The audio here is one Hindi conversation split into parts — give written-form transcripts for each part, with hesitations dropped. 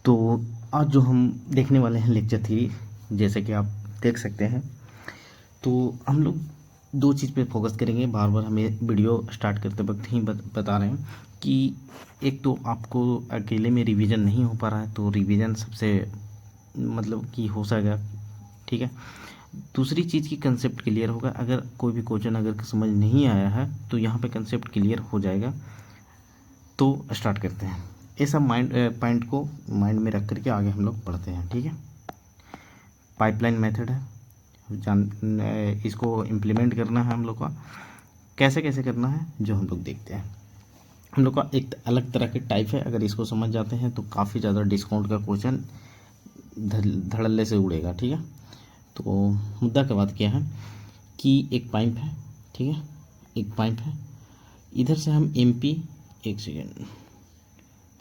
तो आज जो हम देखने वाले हैं लेक्चर 3, जैसे कि आप देख सकते हैं, तो हम लोग दो चीज़ पे फोकस करेंगे। बार बार हमें वीडियो स्टार्ट करते वक्त ही बता रहे हैं कि एक तो आपको अकेले में रिवीजन नहीं हो पा रहा है, तो रिवीजन सबसे मतलब कि हो सकेगा, ठीक है। दूसरी चीज़ की कंसेप्ट क्लियर होगा। अगर कोई भी क्वेश्चन अगर समझ नहीं आया है तो यहाँ पे कंसेप्ट क्लियर हो जाएगा। तो स्टार्ट करते हैं। ये सब पॉइंट को माइंड में रख करके आगे हम लोग पढ़ते हैं, ठीक है। पाइपलाइन मेथड है, इसको इम्प्लीमेंट करना है हम लोग का। कैसे कैसे करना है जो हम लोग देखते हैं। हम लोग का एक अलग तरह के टाइप है, अगर इसको समझ जाते हैं तो काफ़ी ज़्यादा डिस्काउंट का क्वेश्चन धड़ल्ले से उड़ेगा, ठीक है। तो मुद्दा का बात क्या है कि एक पाइप है, ठीक है, एक पाइप है। इधर से हम एमपी, एक सेकेंड,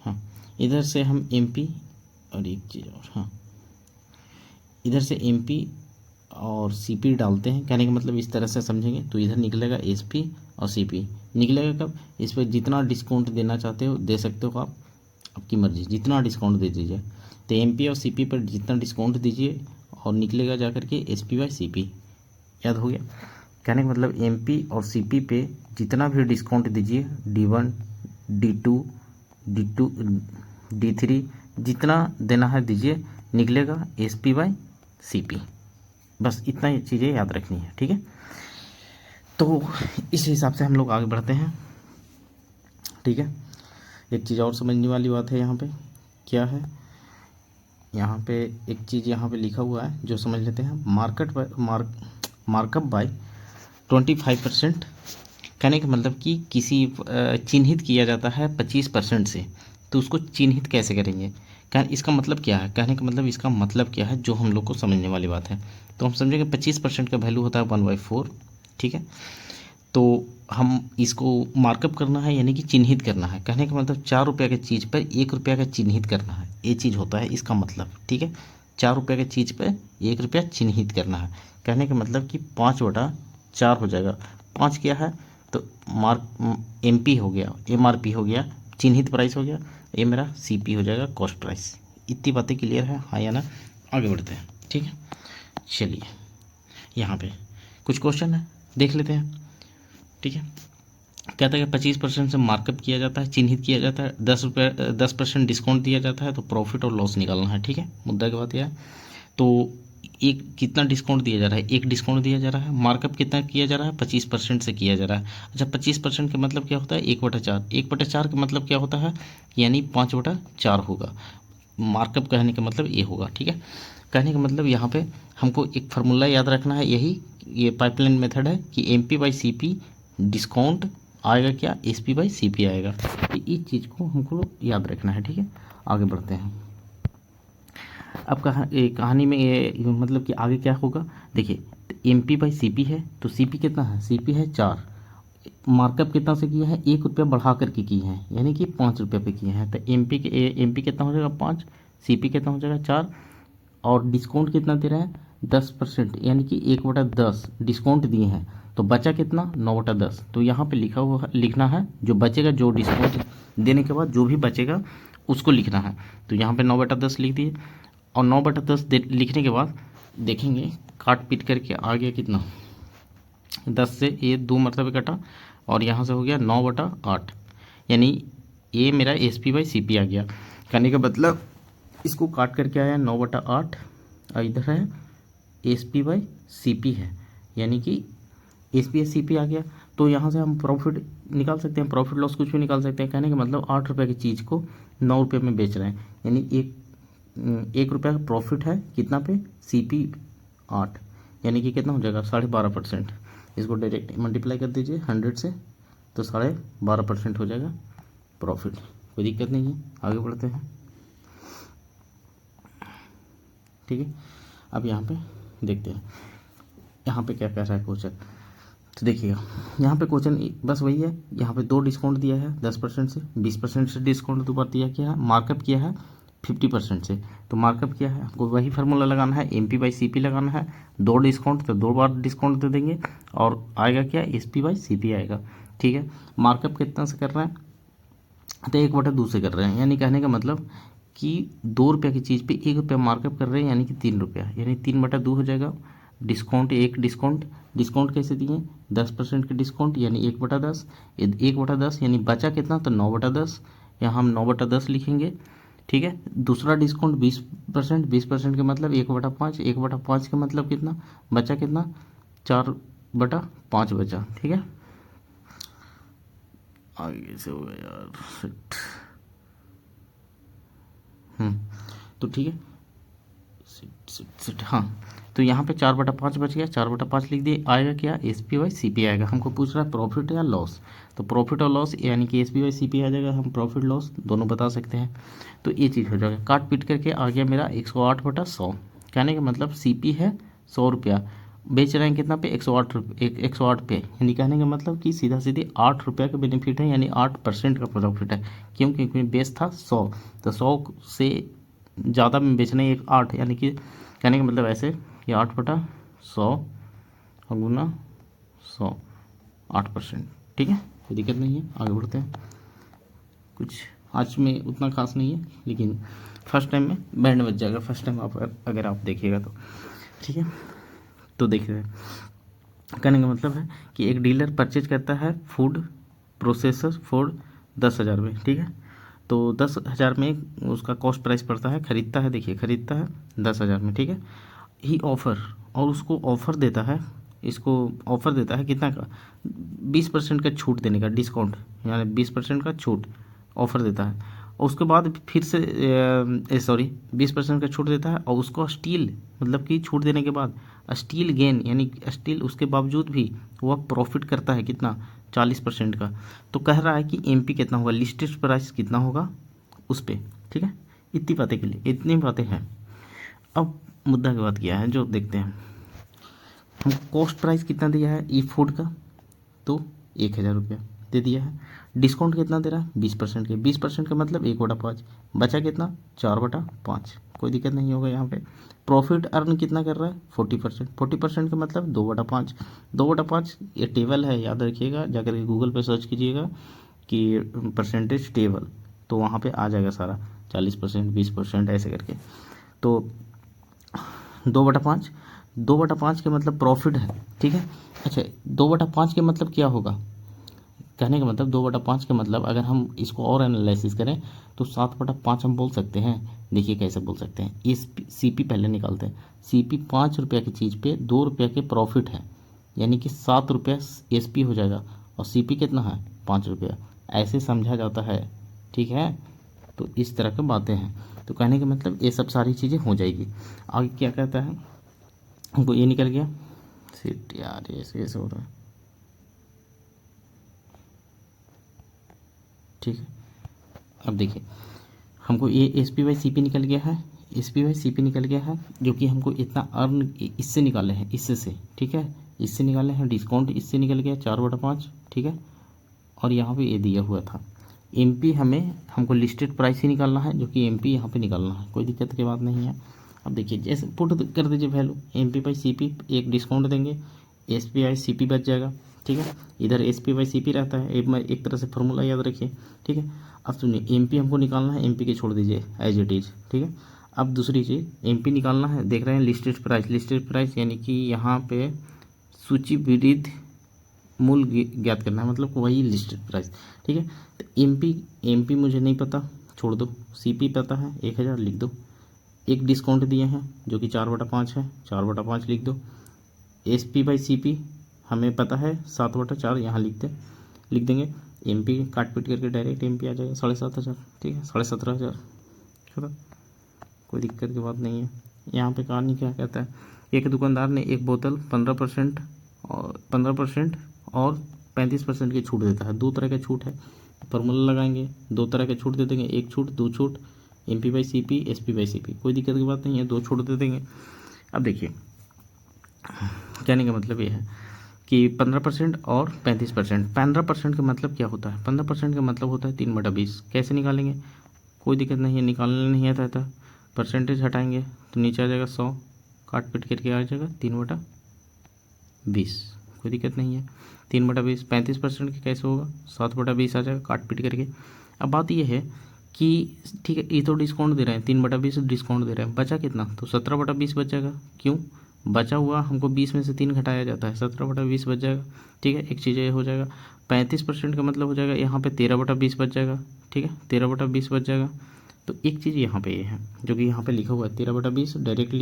हाँ, इधर से हम एमपी और एक चीज़ और, हाँ, इधर से एमपी और सीपी डालते हैं। कहने का मतलब इस तरह से समझेंगे तो इधर निकलेगा एसपी और सीपी। निकलेगा कब? इस पर जितना डिस्काउंट देना चाहते हो दे सकते हो आप, आपकी मर्जी, जितना डिस्काउंट दे दीजिए। तो एमपी और सीपी पर जितना डिस्काउंट दीजिए और निकलेगा जा करके एसपी बाई सीपी। याद हो गया? कहने का मतलब एमपी और सीपी पे जितना भी डिस्काउंट दीजिए, D1, D2, D3 जितना देना है दीजिए, निकलेगा एसपी बाई सीपी। बस इतना ही चीज़ें याद रखनी है, ठीक है। तो इस हिसाब से हम लोग आगे बढ़ते हैं, ठीक है। एक चीज़ और समझने वाली बात है यहाँ पे, क्या है यहाँ पे एक चीज़ यहाँ पे लिखा हुआ है जो समझ लेते हैं। Markup by 25%। कहने का मतलब कि किसी चिन्हित किया जाता है 25% से, तो उसको चिन्हित कैसे करेंगे, इसका मतलब क्या है। कहने का मतलब इसका मतलब क्या है जो हम लोग को समझने वाली बात है। तो हम समझेंगे 25% का वैल्यू होता है 1/4, ठीक है। तो हम इसको मार्कअप करना है यानी कि चिन्हित करना है। कहने का मतलब 4 रुपये की चीज़ पर 1 रुपया का चिन्हित करना है, ये चीज़ होता है इसका मतलब, ठीक है। 4 रुपये की चीज़ पर 1 रुपया चिन्हित करना है। कहने का मतलब कि 5/4 हो जाएगा। 5 क्या है तो MP हो गया, MRP हो गया, चिन्हित प्राइस हो गया, ये मेरा CP हो जाएगा, कॉस्ट प्राइस। इतनी बातें क्लियर है, हाँ या ना? आगे बढ़ते हैं, ठीक है। चलिए यहाँ पे कुछ क्वेश्चन है, देख लेते हैं, ठीक है। कहता है कि 25% से मार्कअप किया जाता है, चिन्हित किया जाता है, 10% डिस्काउंट दिया जाता है, तो प्रॉफिट और लॉस निकालना है, ठीक है। मुद्दा की बात यह है। तो एक कितना डिस्काउंट दिया जा रहा है, एक डिस्काउंट दिया जा रहा है। मार्कअप कितना किया जा रहा है, 25% से किया जा रहा है। अच्छा, 25% का मतलब क्या होता है, 1/4। 1/4 का मतलब क्या होता है, यानी 5/4 होगा। मार्कअप कहने का मतलब ये होगा, ठीक है। कहने का मतलब यहाँ पे हमको एक फार्मूला याद रखना है, यही ये पाइपलाइन मेथड है कि MP बाई CP डिस्काउंट आएगा क्या, SP बाई CP आएगा। तो इस चीज़ को हमको याद रखना है, ठीक है। आगे बढ़ते हैं। अब कहानी में ये मतलब कि आगे क्या होगा, देखिए। MP बाई CP है, तो CP कितना है, CP है 4। मार्कअप कितना से किया है, 1 रुपया बढ़ा करके किए हैं, यानी कि 5 रुपये पे किए हैं। तो MP कितना हो जाएगा 5, CP कितना हो जाएगा 4, और डिस्काउंट कितना दे रहा है 10%, यानी कि 1/10 डिस्काउंट दिए हैं। तो बचा कितना 9/10। तो यहाँ पे लिखना है जो बचेगा, जो डिस्काउंट देने के बाद जो भी बचेगा उसको लिखना है। तो यहाँ पे 9/10 लिख दिए, और 9/10 लिखने के बाद देखेंगे काट पीट करके आ गया कितना, 10 से ये 2 मरतबे कटा, और यहाँ से हो गया 9/8, यानी ये मेरा SP बाई CP आ गया। कहने का मतलब इसको काट करके आया 9/8, और इधर है SP बाई CP है, यानी कि SP बाई CP आ गया। तो यहाँ से हम प्रॉफिट निकाल सकते हैं, प्रॉफिट लॉस कुछ भी निकाल सकते हैं। कहने का मतलब 8 रुपये की चीज़ को 9 रुपये में बेच रहे हैं, यानी 1 रुपया का प्रॉफिट है कितना पे, CP 8, यानी कि कितना हो जाएगा 12.5%। इसको डायरेक्ट मल्टीप्लाई कर दीजिए 100 से, तो 12.5% हो जाएगा प्रॉफिट। कोई दिक्कत नहीं है, आगे बढ़ते हैं, ठीक है। अब यहाँ पे देखते हैं यहाँ पे क्या कह रहा है क्वेश्चन। तो देखिएगा यहाँ पे क्वेश्चन बस वही है, यहाँ पे 2 डिस्काउंट दिया है 10% से, 20% से डिस्काउंट दोबारा दिया क्या है, मार्कअप किया है 50% से। तो मार्कअप किया है, आपको वही फार्मूला लगाना है, MP बाई CP लगाना है। 2 डिस्काउंट तो 2 बार डिस्काउंट दे देंगे, और आएगा क्या, SP बाई CP आएगा, ठीक है। मार्कअप कितना से कर रहे हैं, तो 1/2 से कर रहे हैं, यानी कहने का मतलब कि 2 रुपये की चीज़ पे 1 रुपया मार्कअप कर रहे हैं, यानी कि 3 रुपया, यानी 3/2 हो जाएगा। डिस्काउंट, एक डिस्काउंट कैसे दिए, 10% के डिस्काउंट यानी 1/10, 1/10 यानी बचा कितना, तो 9/10, यहाँ हम 9/10 लिखेंगे। ठीक है, दूसरा डिस्काउंट 20%, 20% के मतलब 1/5, 1/5 का मतलब कितना बचा, कितना 4/5 बचा। ठीक है, आगे से हो गया यार, शिट। तो ठीक है, सिट हाँ, तो यहाँ पे 4/5 बच गया, 4/5 लिख दिए। आएगा क्या, SPY/CP आएगा। हमको पूछ रहा है प्रॉफिट या लॉस, तो प्रॉफिट और लॉस यानी कि SPY/CP आ जाएगा। हम प्रॉफिट लॉस दोनों बता सकते हैं, तो ये चीज़ हो जाएगा। काट पीट करके आ गया मेरा 108/100। कहने का मतलब CP है 100 रुपया, बेच रहे हैं कितना पे, 108 रुपये, 108 पे, यानी कहने का मतलब कि सीधा सीधे 8 रुपये का बेनिफिट है, यानी 8% का प्रॉफिट है। क्यों, क्योंकि बेस था 100, तो 100 से ज़्यादा में बेचना है 8, यानी कि कहने का मतलब ऐसे कि 8/100 और गुना 100, 8%। ठीक है, कोई दिक्कत नहीं है, आगे बढ़ते हैं। कुछ आज में उतना खास नहीं है, लेकिन फर्स्ट टाइम में बैंड बच जाएगा, फर्स्ट टाइम आप अगर आप देखिएगा तो। ठीक है, तो देखिए कहने का मतलब है कि एक डीलर परचेज करता है फूड प्रोसेसर फॉर 10,000 में। ठीक है, तो 10,000 में उसका कॉस्ट प्राइस पड़ता है, खरीदता है, देखिए खरीदता है 10,000 में। ठीक है, ही ऑफ़र, और उसको ऑफ़र देता है, इसको ऑफ़र देता है कितना का, 20% का छूट देने का, डिस्काउंट यानी 20% का छूट ऑफ़र देता है। और उसके बाद फिर से सॉरी 20% का छूट देता है, और उसको स्टील मतलब कि छूट देने के बाद स्टील गेन, यानी स्टील उसके बावजूद भी वह प्रॉफिट करता है कितना, 40% का। तो कह रहा है कि MP कितना होगा, लिस्टेड प्राइस कितना होगा उस पर। ठीक है, इतनी बातें के लिए, इतनी बातें हैं। अब मुद्दा की बात किया है, जो देखते हैं हम, कॉस्ट प्राइस कितना दिया है ई फूड का, तो 1,000 रुपया दे दिया है। डिस्काउंट कितना दे रहा है, 20% के, 20% का मतलब 1/5, बचा कितना 4/5, कोई दिक्कत नहीं होगा यहाँ पे। प्रॉफिट अर्न कितना कर रहा है, 40%, 40% का मतलब 2/5, 2/5 ये टेबल है, याद रखिएगा, जाकर के गूगल पे सर्च कीजिएगा कि परसेंटेज टेबल, तो वहाँ पे आ जाएगा सारा, 40%, 20% ऐसे करके। तो 2/5, 2/5 के मतलब प्रॉफिट है। ठीक है, अच्छा 2/5 के मतलब क्या होगा, कहने का मतलब 2/5 के मतलब अगर हम इसको और एनालिसिस करें तो 7/5 हम बोल सकते हैं। देखिए कैसे बोल सकते हैं, इस CP पहले निकालते हैं। CP 5 रुपये की चीज़ पे 2 रुपये के प्रॉफिट है, यानी कि 7 रुपया SP हो जाएगा, और CP कितना है 5 रुपया, ऐसे समझा जाता है। ठीक है, तो इस तरह की बातें हैं। तो कहने का मतलब ये सब सारी चीज़ें हो जाएगी। आगे क्या कहता है, हमको ये निकल गया, सिट यार ये ऐसे हो रहा है। ठीक है, अब देखिए हमको ये SPY/CP निकल गया है, SPY/CP निकल गया है, जो कि हमको इतना अर्न इससे निकाले हैं, इससे से। ठीक है, इससे निकाले हैं, डिस्काउंट इससे निकल गया 4/5। ठीक है, और यहाँ पे ये दिया हुआ था MP, हमको लिस्टेड प्राइस ही निकालना है, जो कि MP यहाँ पे निकालना है, कोई दिक्कत की बात नहीं है। अब देखिए जैसे पुट कर दीजिए वैल्यू, MP/CP, एक डिस्काउंट देंगे, SPY/CP बच जाएगा। ठीक है, इधर SPY/CP रहता है, एक तरह से फॉर्मूला याद रखिए। ठीक है, अब सुनिए MP हमको निकालना है, MP के छोड़ दीजिए एज इट इज़। ठीक है, अब दूसरी चीज़ MP निकालना है, देख रहे हैं लिस्टेड प्राइस, लिस्टेड प्राइस यानी कि यहाँ पे सूचीबद्ध मूल्य ज्ञात करना है, मतलब वही लिस्टेड प्राइस। ठीक है, तो MP मुझे नहीं पता, छोड़ दो। CP पता है 1,000, लिख दो। एक डिस्काउंट दिए हैं जो कि 4/5 है, 4/5 लिख दो। SPY/CP हमें पता है 7/4, यहाँ लिख देंगे। MP काट पीट करके डायरेक्ट MP आ जाएगा 7,500। ठीक है, 17,500 खत्म, कोई दिक्कत की बात नहीं है। यहाँ पे कहानी क्या कहता है, एक दुकानदार ने एक बोतल 15% और 35% की छूट देता है। दो तरह का छूट है, फॉर्मूला लगाएंगे, दो तरह के छूट दे देंगे, एक छूट, दो छूट, MP/CP, SPY/CP, कोई दिक्कत की बात नहीं है, दो छूट दे देंगे। अब देखिए कहने का मतलब ये है कि 15% और 35%। 15% का मतलब क्या होता है, 15% का मतलब होता है 3/20। कैसे निकालेंगे, कोई दिक्कत नहीं है, निकालने नहीं आता था। परसेंटेज हटाएंगे तो नीचे आ जाएगा 100, काट पीट करके आ जाएगा 3/20, कोई दिक्कत नहीं है। 3/20, 35% का कैसे होगा, 7/20 आ जाएगा काट पीट करके। अब बात यह है कि ठीक है, ये तो डिस्काउंट दे रहे हैं, 3/20 डिस्काउंट दे रहे हैं, बचा कितना, तो 17/20 बच जाएगा। क्यों बचा हुआ, हमको 20 में से 3 घटाया जाता है, 17/20 बच जाएगा। ठीक है, एक चीज़ ये हो जाएगा। 35% का मतलब हो जाएगा यहाँ पे 13/20 बच जाएगा। ठीक है, 13/20 बच जाएगा। तो एक चीज़ यहाँ पे ये है, जो कि यहाँ पे लिखा हुआ है 13/20, डायरेक्ट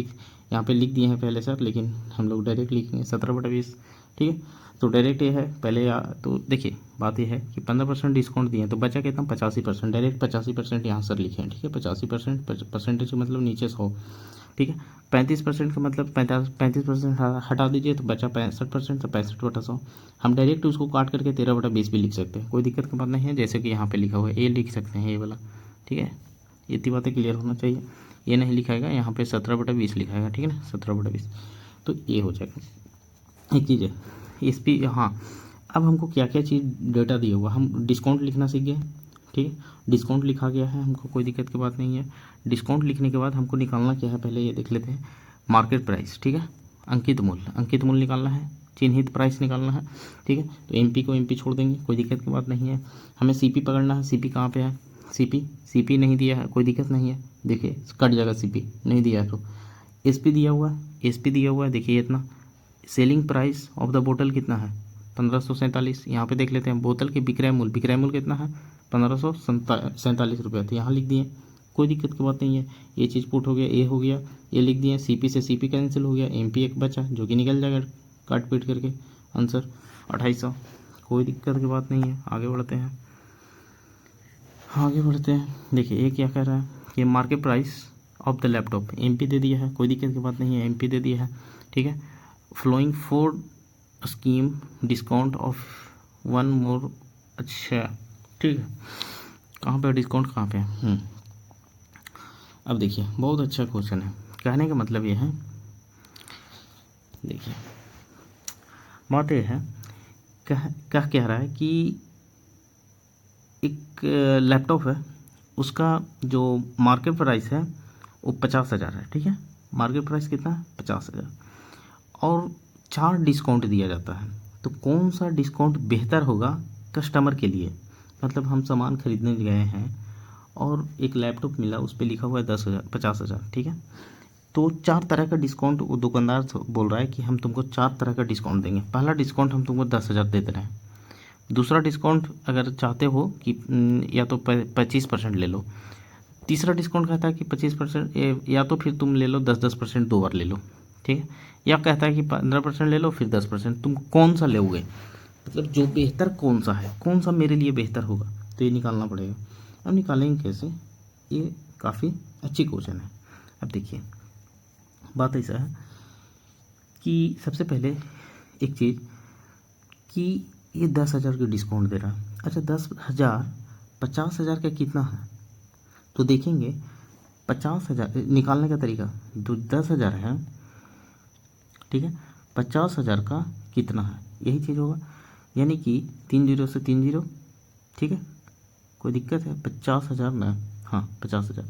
यहाँ पे लिख दिए हैं पहले सर, लेकिन हम लोग डायरेक्ट लिखेंगे 17/20। ठीक है, तो डायरेक्ट ये है पहले तो देखिए बात ये है कि 15% डिस्काउंट दिए, तो बचा कितना, 85%, डायरेक्ट 85% यहाँ सर लिखे हैं। ठीक है, 85% परसेंटेज का मतलब नीचे 100। ठीक है, 35% का मतलब 35% हटा दीजिए तो बचा 65%, तो 65/100 हम डायरेक्ट उसको काट करके 13/20 भी लिख सकते हैं, कोई दिक्कत की बात नहीं है। जैसे कि यहाँ पे लिखा हुआ है, ये लिख सकते हैं ये वाला। ठीक है, इतनी बातें क्लियर होना चाहिए। ये नहीं लिखाएगा यहाँ पे 17/20 लिखाएगा। ठीक है ना, 17/20, तो ये हो जाएगा। एक चीज़ है इस भी, हाँ अब हमको क्या क्या चीज़ डेटा दिया हुआ, हम डिस्काउंट लिखना सीख गए। ठीक है, डिस्काउंट लिखा गया है, हमको कोई दिक्कत की बात नहीं है। डिस्काउंट लिखने के बाद हमको निकालना क्या है, पहले ये देख लेते हैं। मार्केट प्राइस, ठीक है, अंकित मूल्य निकालना है, चिन्हित प्राइस निकालना है। ठीक है, तो एमपी को एमपी छोड़ देंगे, कोई दिक्कत की बात नहीं है। हमें सीपी पकड़ना है, सीपी कहाँ पे है, सीपी नहीं दिया है, कोई दिक्कत नहीं है। देखिए कट जाएगा, सीपी नहीं दिया है तो एसपी दिया हुआ है, एसपी दिया हुआ है, देखिए इतना। सेलिंग प्राइस ऑफ द बोतल कितना है, 1547। यहाँ पे देख लेते हैं बोतल के विक्रय मूल्य कितना है, 1547 रुपये, तो यहाँ लिख दिए, कोई दिक्कत की बात नहीं है। ये चीज़ पुट हो गया, ये हो गया, ये लिख दिए। सीपी से सीपी कैंसिल हो गया, एमपी एक बचा जो कि निकल जाएगा काट पीट करके, आंसर 2800, कोई दिक्कत की बात नहीं है। आगे बढ़ते हैं, देखिए ये क्या कह रहा है कि market price of the laptop, MP दे दिया है, कोई दिक्कत की बात नहीं है, एमपी दे दिया है। ठीक है, flowing for scheme discount of 1 more, अच्छा ठीक है, कहाँ पे डिस्काउंट कहाँ पे है। अब देखिए बहुत अच्छा क्वेश्चन है, कहने का मतलब ये है, देखिए बात ये है, कह रहा है कि एक लैपटॉप है, उसका जो मार्केट प्राइस है वो 50,000 है। ठीक है, मार्केट प्राइस कितना है, 50,000, और 4 डिस्काउंट दिया जाता है, तो कौन सा डिस्काउंट बेहतर होगा कस्टमर के लिए। मतलब हम सामान खरीदने गए हैं और एक लैपटॉप मिला, उस पर लिखा हुआ है 10,000 50,000। ठीक है, तो 4 तरह का डिस्काउंट वो दुकानदार बोल रहा है कि हम तुमको 4 तरह का डिस्काउंट देंगे। पहला डिस्काउंट हम तुमको 10,000 दे रहे हैं। दूसरा डिस्काउंट अगर चाहते हो कि या तो 25% ले लो। तीसरा डिस्काउंट कहता है कि 25%, या तो फिर तुम ले लो 10% 2 बार ले लो। ठीक है, या कहता है कि 15% ले लो फिर 10%, तुम कौन सा लोगे, मतलब जो बेहतर कौन सा है, कौन सा मेरे लिए बेहतर होगा, तो ये निकालना पड़ेगा। अब निकालेंगे कैसे, ये काफ़ी अच्छी क्वेश्चन है। अब देखिए बात ऐसा है कि सबसे पहले एक चीज़ कि ये 10,000 का डिस्काउंट दे रहा है। अच्छा 10,000 50,000 का कितना है, तो देखेंगे 50,000 निकालने का तरीका, जो 10,000 है, ठीक है, 50,000 का कितना है, यही चीज़ होगा, यानी कि 3 जीरो से 3 जीरो। ठीक है, कोई दिक्कत है, 50,000 ना, हाँ 50,000,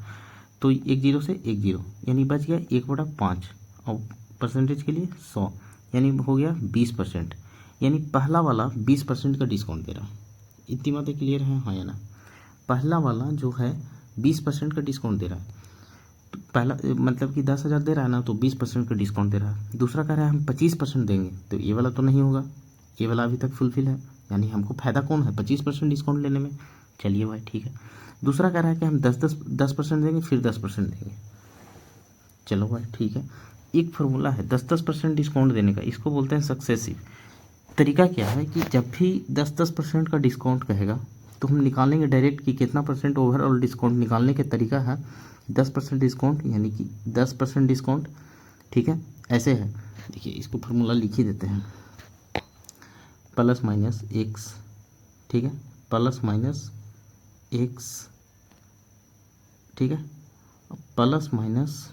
तो 1 जीरो से 1 जीरो, यानी बच गया 1/5, और परसेंटेज के लिए 100, यानी हो गया 20%, यानी पहला वाला 20% का डिस्काउंट दे रहा है। इतनी बातें क्लियर हैं, हाँ या ना। पहला वाला जो है 20% का डिस्काउंट दे रहा है, तो पहला मतलब कि 10,000 दे रहा है ना, तो 20% का डिस्काउंट दे रहा है। दूसरा कह रहा है हम 25% देंगे, तो ये वाला तो नहीं होगा, ये वाला अभी तक फुलफिल है, यानी हमको फ़ायदा कौन है, 25% डिस्काउंट लेने में। चलिए भाई ठीक है। दूसरा कह रहा है कि हम 10% देंगे फिर 10% देंगे, चलो भाई ठीक है। एक फार्मूला है 10% डिस्काउंट देने का, इसको बोलते हैं सक्सेसिव। तरीका क्या है कि जब भी 10% का डिस्काउंट कहेगा तो हम निकालेंगे डायरेक्ट कि कितना परसेंट ओवरऑल डिस्काउंट। निकालने का तरीका है 10% डिस्काउंट, यानी कि 10% डिस्काउंट। ठीक है, ऐसे है, देखिए इसको फार्मूला लिख ही देते हैं, प्लस माइनस एक्स, ठीक है, प्लस माइनस एक्स, ठीक है, plus minus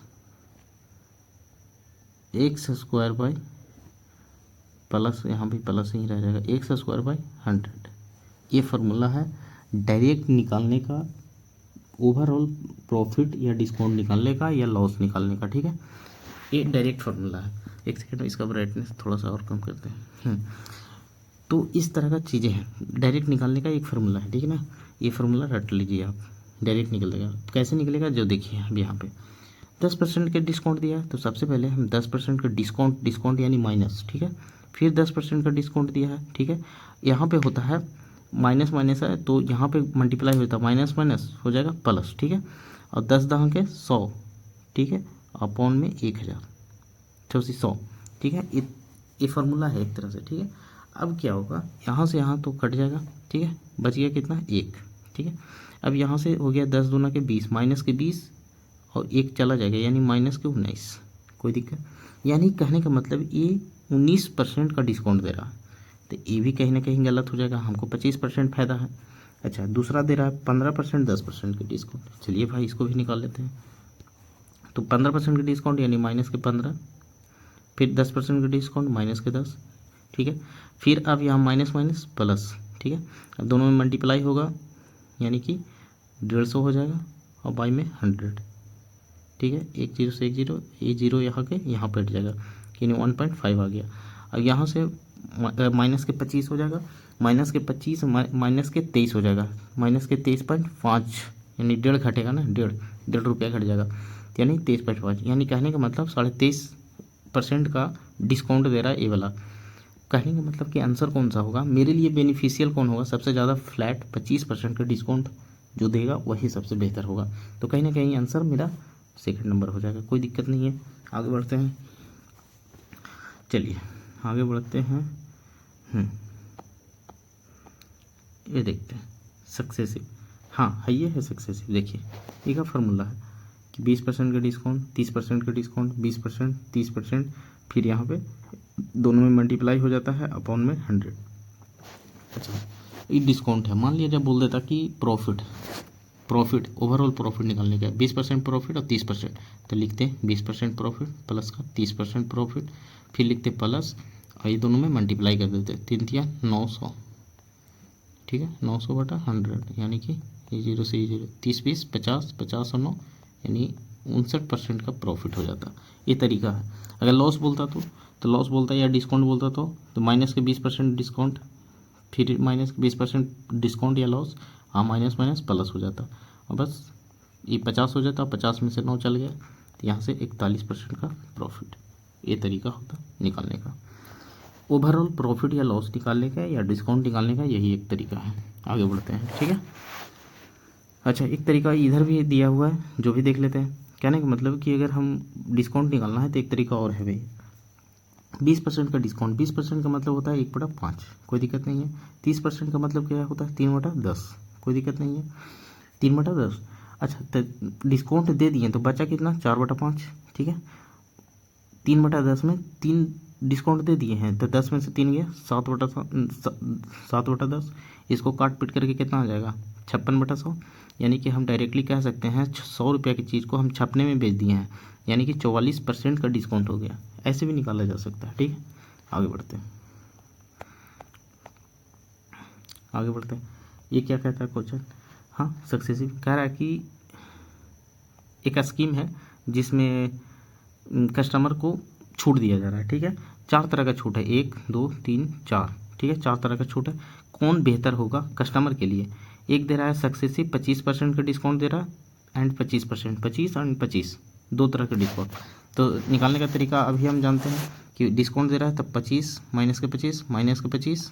x square by, plus यहाँ भी प्लस ही रह जाएगा, एक्स स्क्वायर बाई 100। ये फार्मूला है डायरेक्ट निकालने का, ओवरऑल प्रॉफिट या डिस्काउंट निकालने का या लॉस निकालने का। ठीक है, ये डायरेक्ट फार्मूला है। एक सेकेंड, इसका ब्राइटनेस थोड़ा सा और कम करते हैं। तो इस तरह का चीज़ें हैं, डायरेक्ट निकालने का एक फार्मूला है, ठीक है ना। ये फार्मूला रट लीजिए आप, डायरेक्ट निकल जाएगा। कैसे निकलेगा जो देखिए अब यहाँ पे 10% के डिस्काउंट दिया है, तो सबसे पहले हम 10% का डिस्काउंट यानी माइनस, ठीक है। फिर 10% का डिस्काउंट दिया है, ठीक है। यहाँ पे होता है माइनस माइनस है, तो यहाँ पे मल्टीप्लाई होता है, माइनस माइनस हो जाएगा प्लस, ठीक है। और 10 दहाँ के 100, ठीक है, अपॉन में 1000, 100, ठीक है। ये फार्मूला है एक तरह से, ठीक है। अब क्या होगा, यहाँ से यहाँ तो कट जाएगा, ठीक है, बच गया कितना 1, ठीक है। अब यहाँ से हो गया 10 दूना के 20, माइनस के 20 और 1 चला जाएगा, यानी माइनस के 19, कोई दिक्कत। यानी कहने का मतलब ये 19% का डिस्काउंट दे रहा है, तो ये भी कहीं ना कहीं गलत हो जाएगा, हमको 25% फायदा है। अच्छा, दूसरा दे रहा है 15% 10% के डिस्काउंट, चलिए भाई इसको भी निकाल लेते हैं। तो 15% के डिस्काउंट यानी माइनस के 15, फिर 10% का डिस्काउंट माइनस के 10, ठीक है। फिर अब यहाँ माइनस माइनस प्लस, ठीक है। अब दोनों में मल्टीप्लाई होगा, यानी कि 150 हो जाएगा और बाई में 100, ठीक है। 1 0 से 1 0, ये 0 यहाँ के यहाँ पर हट जाएगा, यानी 1.5 आ गया। अब यहाँ से माइनस के 25 हो जाएगा, माइनस के 25 माइनस के 23 हो जाएगा, माइनस के 23.5, यानी 1.5 घटेगा ना, 1.5 रुपया घट जाएगा, यानी 23.5। यानी कहने का मतलब 23.5% का डिस्काउंट दे रहा है ये वाला। कहने का मतलब कि आंसर कौन सा होगा मेरे लिए बेनिफिशियल, कौन होगा सबसे ज़्यादा, फ्लैट 25% का डिस्काउंट जो देगा वही सबसे बेहतर होगा। तो कहीं ना कहीं आंसर मेरा सेकंड नंबर हो जाएगा, कोई दिक्कत नहीं है। आगे बढ़ते हैं, चलिए आगे बढ़ते हैं। ये देखते हैं सक्सेसिव, हाँ है, ये है सक्सेसिव। देखिए ये का फार्मूला है कि 20% का डिस्काउंट, 30% का डिस्काउंट, 20%, 30%, फिर यहाँ पे दोनों में मल्टीप्लाई हो जाता है अपॉन में 100। अच्छा, ये डिस्काउंट है, मान लिया जब बोल देता कि प्रॉफिट ओवरऑल प्रॉफिट निकालने का 20% प्रॉफिट और 30%, तो लिखते हैं 20% प्रॉफिट प्लस का 30% प्रॉफिट, फिर लिखते प्लस और ये दोनों में मल्टीप्लाई कर देते, 3 तिया 900, ठीक है, 900 बटा 100, यानी कि ये 0 से 0, 30 20 50, 50 और 9, यानी 59% का प्रॉफिट हो जाता। ये तरीका है। अगर लॉस बोलता तो लॉस बोलता या डिस्काउंट बोलता तो माइनस के 20% डिस्काउंट, फिर माइनस के 20% डिस्काउंट या लॉस, हाँ माइनस माइनस प्लस हो जाता, और बस ये 50 हो जाता, 50 में से 9 चल गया, तो यहाँ से 41% का प्रॉफिट। ये तरीका होता निकालने का, ओवरऑल प्रॉफिट या लॉस निकालने का या डिस्काउंट निकालने का, यही एक तरीका है। आगे बढ़ते हैं, ठीक है। अच्छा, एक तरीका इधर भी दिया हुआ है, जो भी देख लेते हैं। कहने का मतलब कि अगर हम डिस्काउंट निकालना है तो एक तरीका और है भाई, 20% का डिस्काउंट, 20% का मतलब होता है 1/5, कोई दिक्कत नहीं है। 30% का मतलब क्या होता है 3/10, कोई दिक्कत नहीं है, 3/10। अच्छा, तो डिस्काउंट दे दिए तो बचा कितना 4/5, ठीक है। 3/10 में 3 डिस्काउंट दे दिए हैं, तो 10 में से 3 गया 7/10, इसको काट पीट करके कितना आ जाएगा 56/100, यानी कि हम डायरेक्टली कह सकते हैं 100 रुपये की चीज़ को हम छपने में बेच दिए हैं, यानी कि 44% का डिस्काउंट हो गया। ऐसे भी निकाला जा सकता है, ठीक है। आगे बढ़ते हैं, आगे बढ़ते हैं। ये क्या कहता है क्वेश्चन, हाँ सक्सेसिव कह रहा है कि एक स्कीम है जिसमें कस्टमर को छूट दिया जा रहा है, ठीक है। 4 तरह का छूट है, 1 2 3 4, ठीक है, 4 तरह का छूट है। कौन बेहतर होगा कस्टमर के लिए। एक दे रहा है सक्सेसिव 25% का डिस्काउंट दे रहा है एंड 25%, 25 एंड 25, 2 तरह का डिस्काउंट। तो निकालने का तरीका अभी हम जानते हैं कि डिस्काउंट दे रहा है तब 25 माइनस के 25,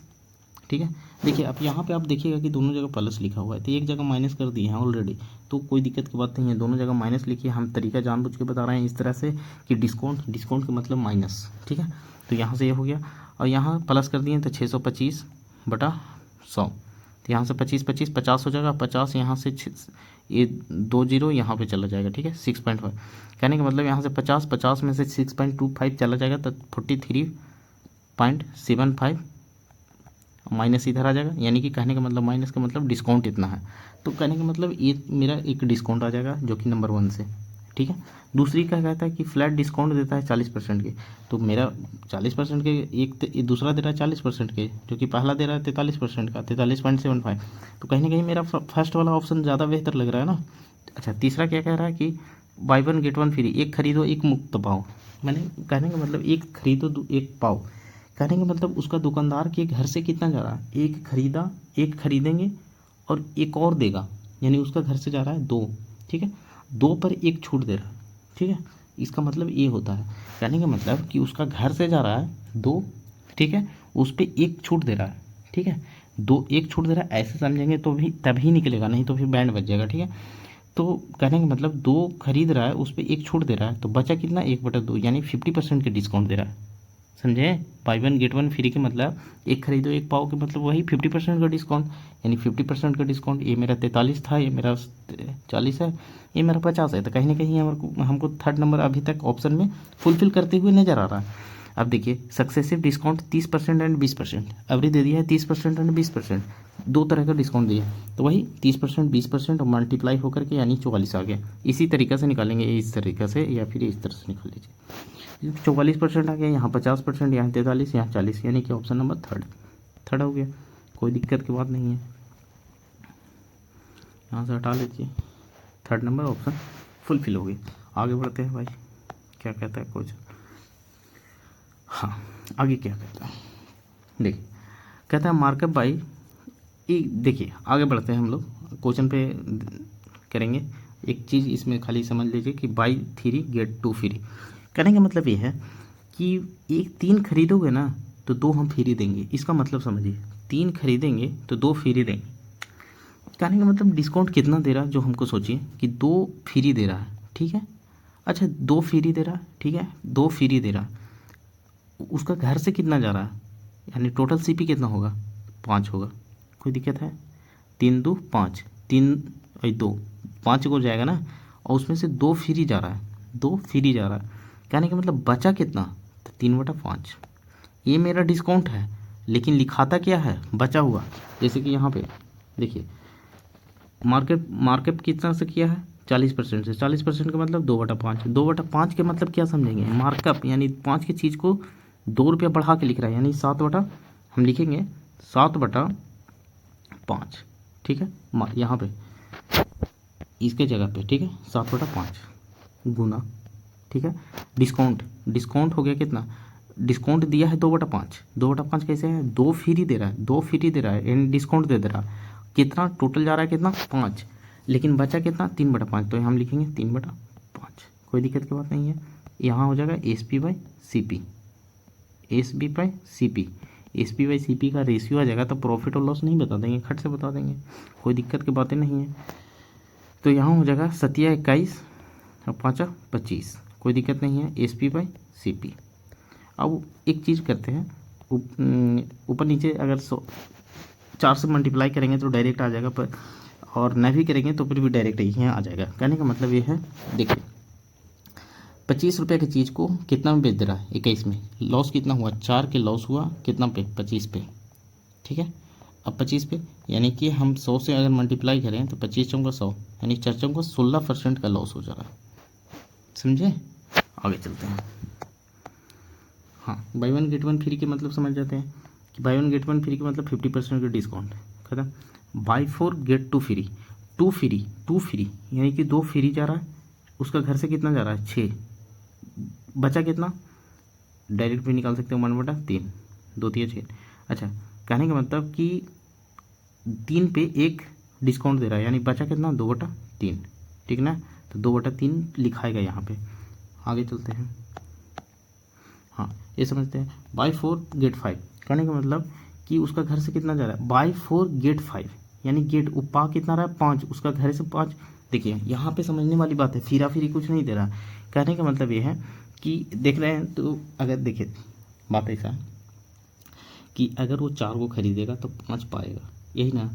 ठीक है। देखिए अब यहाँ पे आप देखिएगा कि दोनों जगह प्लस लिखा हुआ है, तो एक जगह माइनस कर दिए हैं ऑलरेडी, तो कोई दिक्कत की बात नहीं है, दोनों जगह माइनस लिखिए। हम तरीका जानबूझ के बता रहे हैं इस तरह से कि डिस्काउंट का मतलब माइनस, ठीक है। तो यहाँ से ये हो गया, और यहाँ प्लस कर दिए तो 625/100, तो यहाँ से 25 25 50 हो जाएगा, 50 यहाँ से ये 2 0 यहाँ पे चला जाएगा, ठीक है, 6.5। कहने का मतलब यहाँ से 50 में से 6.25 चला जाएगा तो 43.75 माइनस इधर आ जाएगा, यानी कि कहने का मतलब माइनस का मतलब डिस्काउंट इतना है। तो कहने का मतलब ये मेरा एक डिस्काउंट आ जाएगा जो कि नंबर 1 से, ठीक है। दूसरी क्या कहता है कि फ्लैट डिस्काउंट देता है 40% के, तो मेरा 40% के एक दूसरा दे रहा है 40% के, जो कि पहला दे रहा है 43% का, 43.75। तो कहीं ना कहीं मेरा फर्स्ट वाला ऑप्शन ज़्यादा बेहतर लग रहा है ना। अच्छा, तीसरा क्या कह रहा है कि बाई 1 गेट 1 फ्री, एक खरीदो एक मुफ्त पाओ। मैंने कहने का मतलब एक खरीदो एक पाओ, कहने का मतलब उसका दुकानदार के घर से कितना जा रहा है, एक खरीदेंगे और एक और देगा, यानी उसका घर से जा रहा है 2, ठीक है, 2 पर 1 छूट दे रहा है, ठीक है, इसका मतलब ये होता है, कहने का मतलब कि उसका घर से जा रहा है 2, ठीक है, उस पर 1 छूट दे रहा है, ठीक है, 2 1 छूट दे रहा है, ऐसे समझेंगे तो भी तभी निकलेगा, नहीं तो फिर बैंड बच जाएगा, ठीक है। तो कहने का मतलब 2 खरीद रहा है, उस पर 1 छूट दे रहा है, तो बचा कितना 1/2, यानी 50% के डिस्काउंट दे रहा है, समझे। बाई 1 गेट 1 फ्री के मतलब 1 खरीदो 1 पाओ के मतलब वही 50% का डिस्काउंट, यानी 50% का डिस्काउंट। ये मेरा 43 था, ये मेरा 40 है, ये मेरा 50 है, तो कहीं ना कहीं हमको थर्ड नंबर अभी तक ऑप्शन में फुलफिल करते हुए नज़र आ रहा है। अब देखिए सक्सेसिव डिस्काउंट 30% एंड 20%, अवरी दे दिया है 30% एंड 20%, 2 तरह का डिस्काउंट दिया, तो वही 30% 20% और मल्टीप्लाई होकर के यानी 44 आ गया। इसी तरीक़े से निकालेंगे, इस तरीक़े से या फिर इस तरह से निकाल लीजिए। 44% आ गया, यहाँ 50%, यहाँ 43, यहाँ 40, यानी कि ऑप्शन नंबर थर्ड हो गया, कोई दिक्कत की बात नहीं है। यहाँ से हटा लीजिए, थर्ड नंबर ऑप्शन फुलफिल हो गई। आगे बढ़ते हैं भाई, क्या कहता है कुछ। हाँ, आगे क्या कहता है देखिए, कहता है मार्कअप बाई, देखिए आगे बढ़ते हैं हम लोग, क्वेश्चन पे करेंगे। एक चीज़ इसमें खाली समझ लीजिए कि बाई 3 गेट 2 फ्री, कहने का मतलब ये है कि 3 खरीदोगे ना तो 2 हम फ्री देंगे, इसका मतलब समझिए, 3 खरीदेंगे तो 2 फ्री देंगे। कहने का मतलब डिस्काउंट कितना दे रहा है, जो हमको सोचिए कि 2 फ्री दे रहा है, ठीक है, अच्छा 2 फ्री दे रहा है, ठीक है, 2 फ्री दे रहा है, उसका घर से कितना जा रहा है, यानी टोटल सीपी कितना होगा, 5 होगा, कोई दिक्कत है, 3 2 5, 3 2 5 को जाएगा ना, और उसमें से 2 फ्री जा रहा है, 2 फ्री जा रहा है, कहने का मतलब बचा कितना, तो 3/5, ये मेरा डिस्काउंट है, लेकिन लिखाता क्या है, बचा हुआ। जैसे कि यहाँ पे देखिए मार्कअप कितना से किया है, 40% से, 40% का मतलब 2/5, 2/5 के मतलब क्या समझेंगे, मार्कअप यानी 5 की चीज़ को 2 रुपया बढ़ा के लिख रहा है, यानी 7 हम लिखेंगे 7/5, ठीक है, यहाँ पे इसके जगह पे, ठीक है, 7/5 गुना, ठीक है, डिस्काउंट हो गया कितना, डिस्काउंट दिया है 2/5, 2/5 कैसे है, 2 फ्री दे रहा है, 2 फ्री दे रहा है एंड डिस्काउंट दे रहा है, कितना टोटल जा रहा है कितना 5, लेकिन बचा कितना 3/5, तो हम लिखेंगे 3/5, कोई दिक्कत की बात नहीं है। यहाँ हो जाएगा SP by CP, SP by CP, SP by CP का रेशियो आ जाएगा, तो प्रॉफिट और लॉस नहीं बता देंगे, खट से बता देंगे, कोई दिक्कत की बातें नहीं है। तो यहाँ हो जाएगा 7 21 और 5 25, कोई दिक्कत नहीं है, SP बाई CP। अब एक चीज़ करते हैं, ऊपर नीचे अगर 4 से मल्टीप्लाई करेंगे तो डायरेक्ट आ जाएगा, पर और न भी करेंगे तो फिर भी डायरेक्ट ही आ जाएगा। कहने का मतलब ये है, देखिए 25 रुपये की चीज़ को कितना में बेच दे रहा है, 21 में, लॉस कितना हुआ, 4 के लॉस हुआ कितना पे, 25 पे, ठीक है। अब 25 पे यानी कि हम 100 से अगर मल्टीप्लाई करें तो 25 चौका 100, यानी 4 चौका 16% का लॉस हो जा रहा है, समझे। आगे चलते हैं। हाँ, बाई 1 गेट 1 फ्री के मतलब समझ जाते हैं कि बाई 1 गेट 1 फ्री के मतलब 50% का डिस्काउंट, खत्म। बाई 4 गेट 2 फ्री, 2 फ्री यानी कि 2 फ्री जा रहा है, उसका घर से कितना जा रहा है 6, बचा कितना, डायरेक्ट भी निकाल सकते हो 1/3, 2 3 6। अच्छा, कहने का मतलब कि 3 पे 1 डिस्काउंट दे रहा है, यानी बचा कितना 2/3, ठीक ना, तो 2/3 लिखाएगा यहाँ पे। आगे चलते हैं। हाँ, ये समझते हैं। बाई 4 गेट 5, कहने का मतलब कि उसका घर से कितना जा रहा है, बाई 4 गेट 5, यानी गेट उपा कितना रहा है 5, उसका घर से 5। देखिए यहाँ पे समझने वाली बात है, फिरा फिरी कुछ नहीं दे रहा। कहने का मतलब ये है कि देख रहे हैं, तो अगर देखिए बात ऐसा है कि अगर वो 4 को खरीदेगा तो 5 पाएगा, यही ना।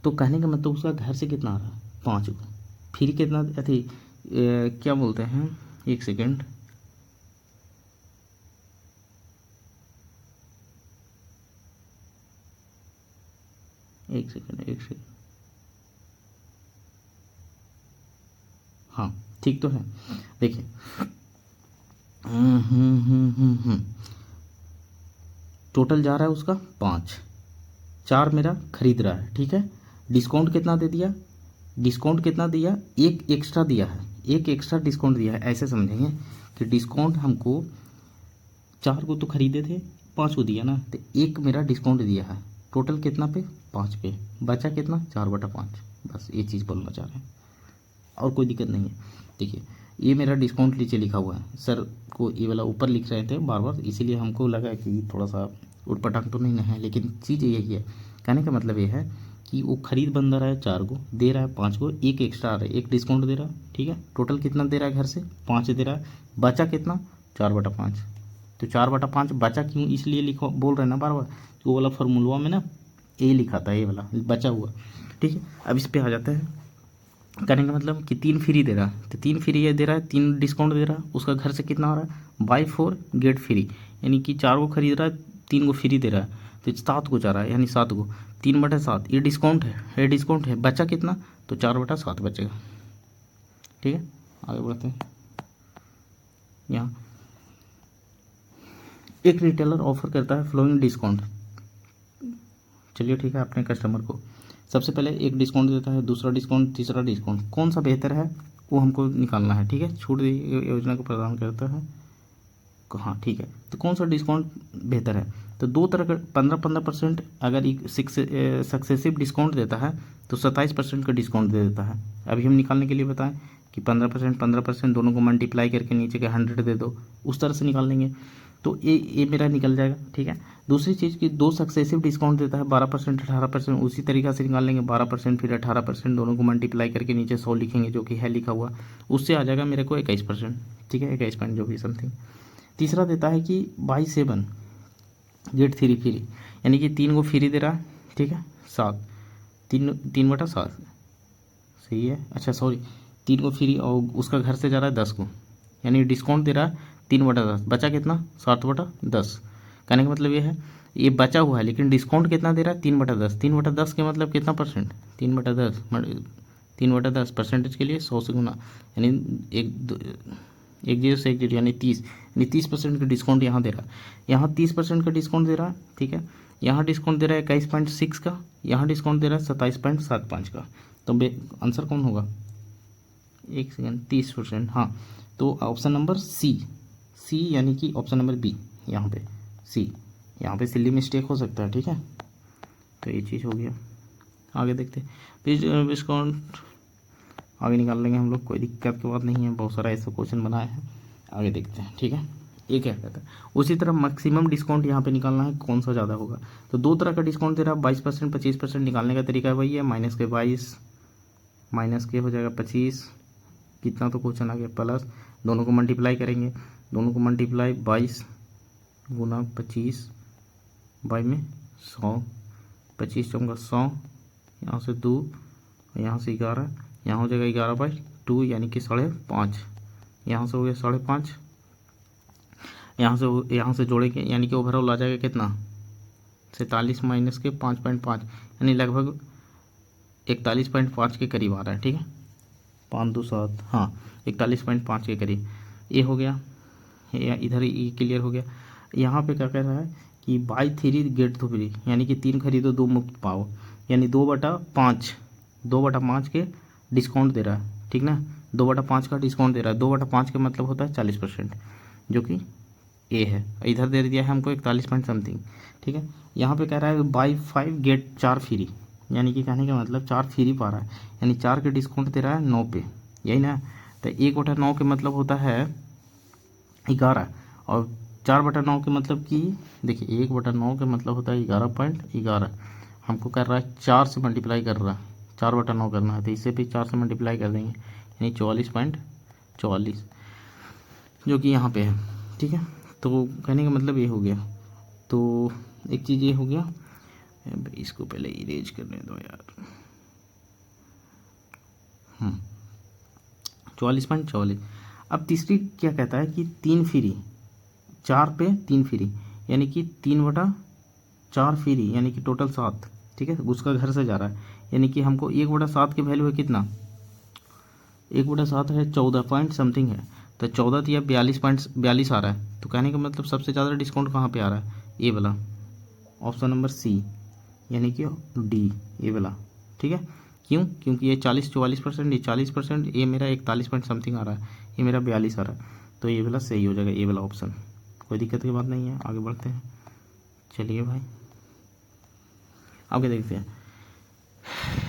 तो कहने का मतलब उसका घर से कितना आ रहा है 5 को, फिर कितना अथी क्या बोलते हैं, एक सेकेंड, एक सेकेंड, हाँ ठीक तो है। देखिए टोटल जा रहा है उसका 5, 4 मेरा खरीद रहा है, ठीक है। डिस्काउंट कितना दे दिया, डिस्काउंट कितना दिया, 1 एक्स्ट्रा दिया है, 1 एक्स्ट्रा डिस्काउंट दिया है। ऐसे समझेंगे कि डिस्काउंट हमको 4 को तो खरीदे थे, 5 को दिया ना, तो 1 मेरा डिस्काउंट दिया है, टोटल कितना पे 5 पे, बचा कितना 4/5, बस ये चीज़ बोलना चाह रहे हैं, और कोई दिक्कत नहीं है। देखिए ये मेरा डिस्काउंट नीचे लिखा हुआ है, सर को ये वाला ऊपर लिख रहे थे बार बार, इसीलिए हमको लगा कि थोड़ा सा उटपटांग तो नहीं है, लेकिन चीज़ यही है। कहने का मतलब ये है कि वो खरीद बंदा रहा है 4 गो, दे रहा है 5 गो, एक एक्स्ट्रा आ रहा है, एक डिस्काउंट दे रहा है, ठीक है। टोटल कितना दे रहा है घर से, 5 दे रहा है, बचा कितना 4/5। तो 4/5 बचा क्यों, इसलिए लिखो बोल रहे हैं ना बार बार, वो वाला फार्मूला में ना ये लिखा था, ये वाला बचा हुआ, ठीक है। अब इस पर आ जाता है, करने का मतलब कि 3 फ्री दे रहा है, तो 3 फ्री ये दे रहा है, 3 डिस्काउंट दे रहा है, उसका घर से कितना आ रहा है, बाई 4 गेट फ्री, यानी कि 4 को खरीद रहा है, 3 को फ्री दे रहा है, तो 7 को जा रहा है, यानी 7 को 3/7 ये डिस्काउंट है, ये डिस्काउंट है, बचा कितना, तो 4/7 बचेगा, ठीक है। आगे बढ़ते हैं। यहाँ एक रिटेलर ऑफर करता है फ्लोइंग डिस्काउंट, चलिए ठीक है, अपने कस्टमर को सबसे पहले एक डिस्काउंट देता है, दूसरा डिस्काउंट, तीसरा डिस्काउंट, कौन सा बेहतर है वो हमको निकालना है, ठीक है। छूट योजना को प्रदान करता है, हाँ ठीक है, तो कौन सा डिस्काउंट बेहतर है, तो दो तरह का 15% अगर एक सक्सेसिव डिस्काउंट देता है तो 27% का डिस्काउंट दे देता है। अभी हम निकालने के लिए बताएं कि 15% दोनों को मल्टीप्लाई करके नीचे के 100 दे दो, उस तरह से निकाल लेंगे, तो ये मेरा निकल जाएगा, ठीक है। दूसरी चीज़ की 2 सक्सेसिव डिस्काउंट देता है 12% 18%, उसी तरीक़ा से निकाल लेंगे, 12% फिर 18%, दोनों को मल्टीप्लाई करके नीचे 100 लिखेंगे जो कि है लिखा हुआ, उससे आ जाएगा मेरे को 21%, ठीक है, 21 पॉइंट जो भी समथिंग। तीसरा देता है कि बाई 7 गेट 3 फ्री, यानी कि 3 को फ्री दे रहा है, ठीक है, 7, 3/7 सही है, अच्छा सॉरी 3 को फ्री और उसका घर से जा रहा है 10 को, यानी डिस्काउंट दे रहा है 3/10, बचा कितना 7/10। कहने का मतलब ये है ये बचा हुआ है, लेकिन डिस्काउंट कितना दे रहा है 3/10, 3/10 के मतलब कितना परसेंट, 3/10 परसेंटेज के लिए 100 से गुना, यानी एक 0 से 1 0 यानी 30, यानी 30% का डिस्काउंट यहाँ दे रहा है, यहाँ 30% का डिस्काउंट दे रहा है, ठीक है। यहाँ डिस्काउंट दे रहा है 21.6 का, यहाँ डिस्काउंट दे रहा है 27.75 का, तो आंसर कौन होगा, एक सेकेंड, 30%, हाँ, तो ऑप्शन नंबर सी यानी कि ऑप्शन नंबर बी, यहाँ पे सी, यहाँ पे सिली मिस्टेक हो सकता है, ठीक है। तो ये चीज़ हो गया, आगे देखते हैं, फिर डिस्काउंट आगे निकाल लेंगे हम लोग, कोई दिक्कत की बात नहीं है, बहुत सारा ऐसा क्वेश्चन बनाया है, आगे देखते हैं, ठीक है। ये क्या कहता है, उसी तरह मैक्सिमम डिस्काउंट यहाँ पे निकालना है, कौन सा ज़्यादा होगा, तो 2 तरह का डिस्काउंट दे रहा है, 22% 25%, निकालने का तरीका वही है, माइनस के 22 माइनस के हो जाएगा 25, कितना तो क्वेश्चन आ गया, प्लस दोनों को मल्टीप्लाई करेंगे, दोनों को मल्टीप्लाई 22 गुना 25 बाई में 100, 25 चौंगा 100, यहाँ से 2, यहाँ से 11, यहाँ हो जाएगा 11/2 यानी कि 5.5, यहाँ से हो गया 5.5, यहाँ से जोड़ेंगे यानी कि ओवरऑल आ जाएगा कितना 47 माइनस के 5.5, यानी लगभग 41.5 के करीब आ रहा है, ठीक है, 5 2 7, हाँ 41.5 के करीब, ये हो गया, इधर ये क्लियर हो गया। यहाँ पे क्या कह रहा है कि बाई 3 गेट 2 फ्री, यानी कि 3 खरीदो 2 मुफ्त पाओ, यानी 2/5 के डिस्काउंट दे रहा है, ठीक ना, 2/5 का डिस्काउंट दे रहा है, 2/5 का मतलब होता है 40%, जो कि ए है, इधर दे दिया है हमको 41 पॉइंट समथिंग, ठीक है। यहाँ पे कह रहा है बाई 5 गेट 4 फ्री, यानी कि कहने का मतलब 4 फ्री पा रहा है, यानी 4 के डिस्काउंट दे रहा है 9 पे, यही ना, तो 1/9 के मतलब होता है 11, और 4/9 के मतलब कि देखिए 1/9 के मतलब होता है 11.11, हमको कर रहा है 4 से मल्टीप्लाई कर रहा है, 4/9 करना है, तो इसे भी 4 से मल्टीप्लाई कर देंगे, यानी 44.44 जो कि यहाँ पे है, ठीक है। तो कहने का मतलब ये हो गया, तो एक चीज़ ये हो गया, इसको पहले इरेज करने दो यार, 44.44। अब तीसरी क्या कहता है कि 3 फ्री, 4 पे 3 फ्री, यानी कि 3/4 फ्री, यानी कि टोटल 7, ठीक है, उसका घर से जा रहा है, यानी कि हमको 1/7 की वैल्यू है कितना, 1/7 है 14 पॉइंट समथिंग है, तो 14 या 42 आ रहा है, तो कहने का मतलब सबसे ज़्यादा डिस्काउंट कहाँ पे आ रहा है, ए वाला, ऑप्शन नंबर सी, यानी कि डी, ए वाला, ठीक है। क्यों, क्योंकि ये 44%, ये 40%, ये मेरा 41 पॉइंट समथिंग आ रहा है, ये मेरा 42 आ रहा है, तो ये वाला सही हो जाएगा, ये वाला ऑप्शन, कोई दिक्कत की बात नहीं है। आगे बढ़ते हैं, चलिए भाई आगे देखते हैं।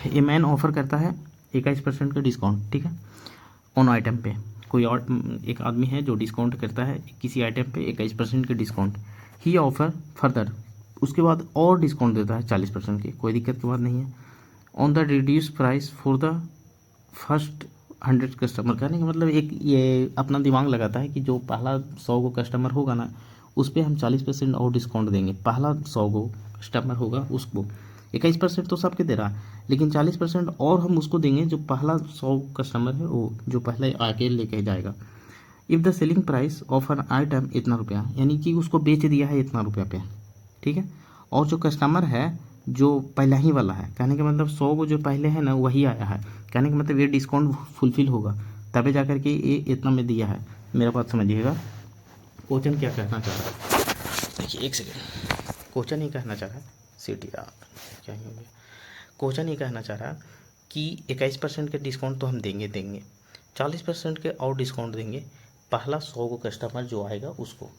ये मैन ऑफर करता है 21% का डिस्काउंट, ठीक है, ऑन आइटम पे। कोई और एक आदमी है जो डिस्काउंट करता है किसी आइटम पे 21% का डिस्काउंट। ही ऑफर फर्दर, उसके बाद और डिस्काउंट देता है 40% की, कोई दिक्कत की बात नहीं है। On the reduce price for the first 100 customer, कहने का मतलब एक ये अपना दिमाग लगाता है कि जो पहला 100 को कस्टमर होगा ना, उस पर हम 40% और डिस्काउंट देंगे। पहला 100 को कस्टमर होगा उसको 21% तो सबके दे रहा है, लेकिन 40% और हम उसको देंगे जो पहला 100 कस्टमर है, वो जो पहले आके लेके जाएगा। If the selling price of an item इतना रुपया, यानी कि उसको बेच दिया है इतना रुपया पे, ठीक है। और जो कस्टमर है जो पहला ही वाला है, कहने का मतलब 100 को जो पहले है ना वही आया है, कहने का मतलब ये डिस्काउंट फुलफिल होगा तभी जा करके ये इतना में दिया है। मेरा बात समझिएगा, क्वेश्चन क्या कहना चाह रहा है, देखिए एक सेकेंड, क्वेश्चन ही कहना चाह रहा है CTR क्या ही हो गया। क्वेश्चन ही कहना चाह रहा है कि 21% के डिस्काउंट तो हम देंगे 40% के और डिस्काउंट देंगे पहला 100 को कस्टमर जो आएगा उसको,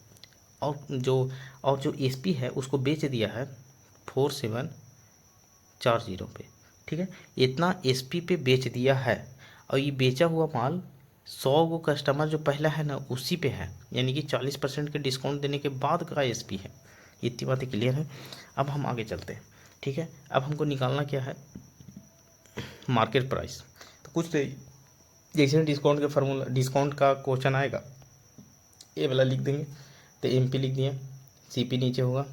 और जो SP है उसको बेच दिया है 4740 पे, ठीक है। इतना SP पे बेच दिया है और ये बेचा हुआ माल 100 को कस्टमर जो पहला है ना उसी पे है, यानी कि 40% के डिस्काउंट देने के बाद का SP है। इतनी बातें क्लियर है। अब हम आगे चलते हैं, ठीक है। अब हमको निकालना क्या है, मार्केट प्राइस। तो कुछ जैसे डिस्काउंट के फार्मूला, डिस्काउंट का क्वेश्चन आएगा ये वाला लिख देंगे, तो MP लिख दिए, CP नीचे होगा,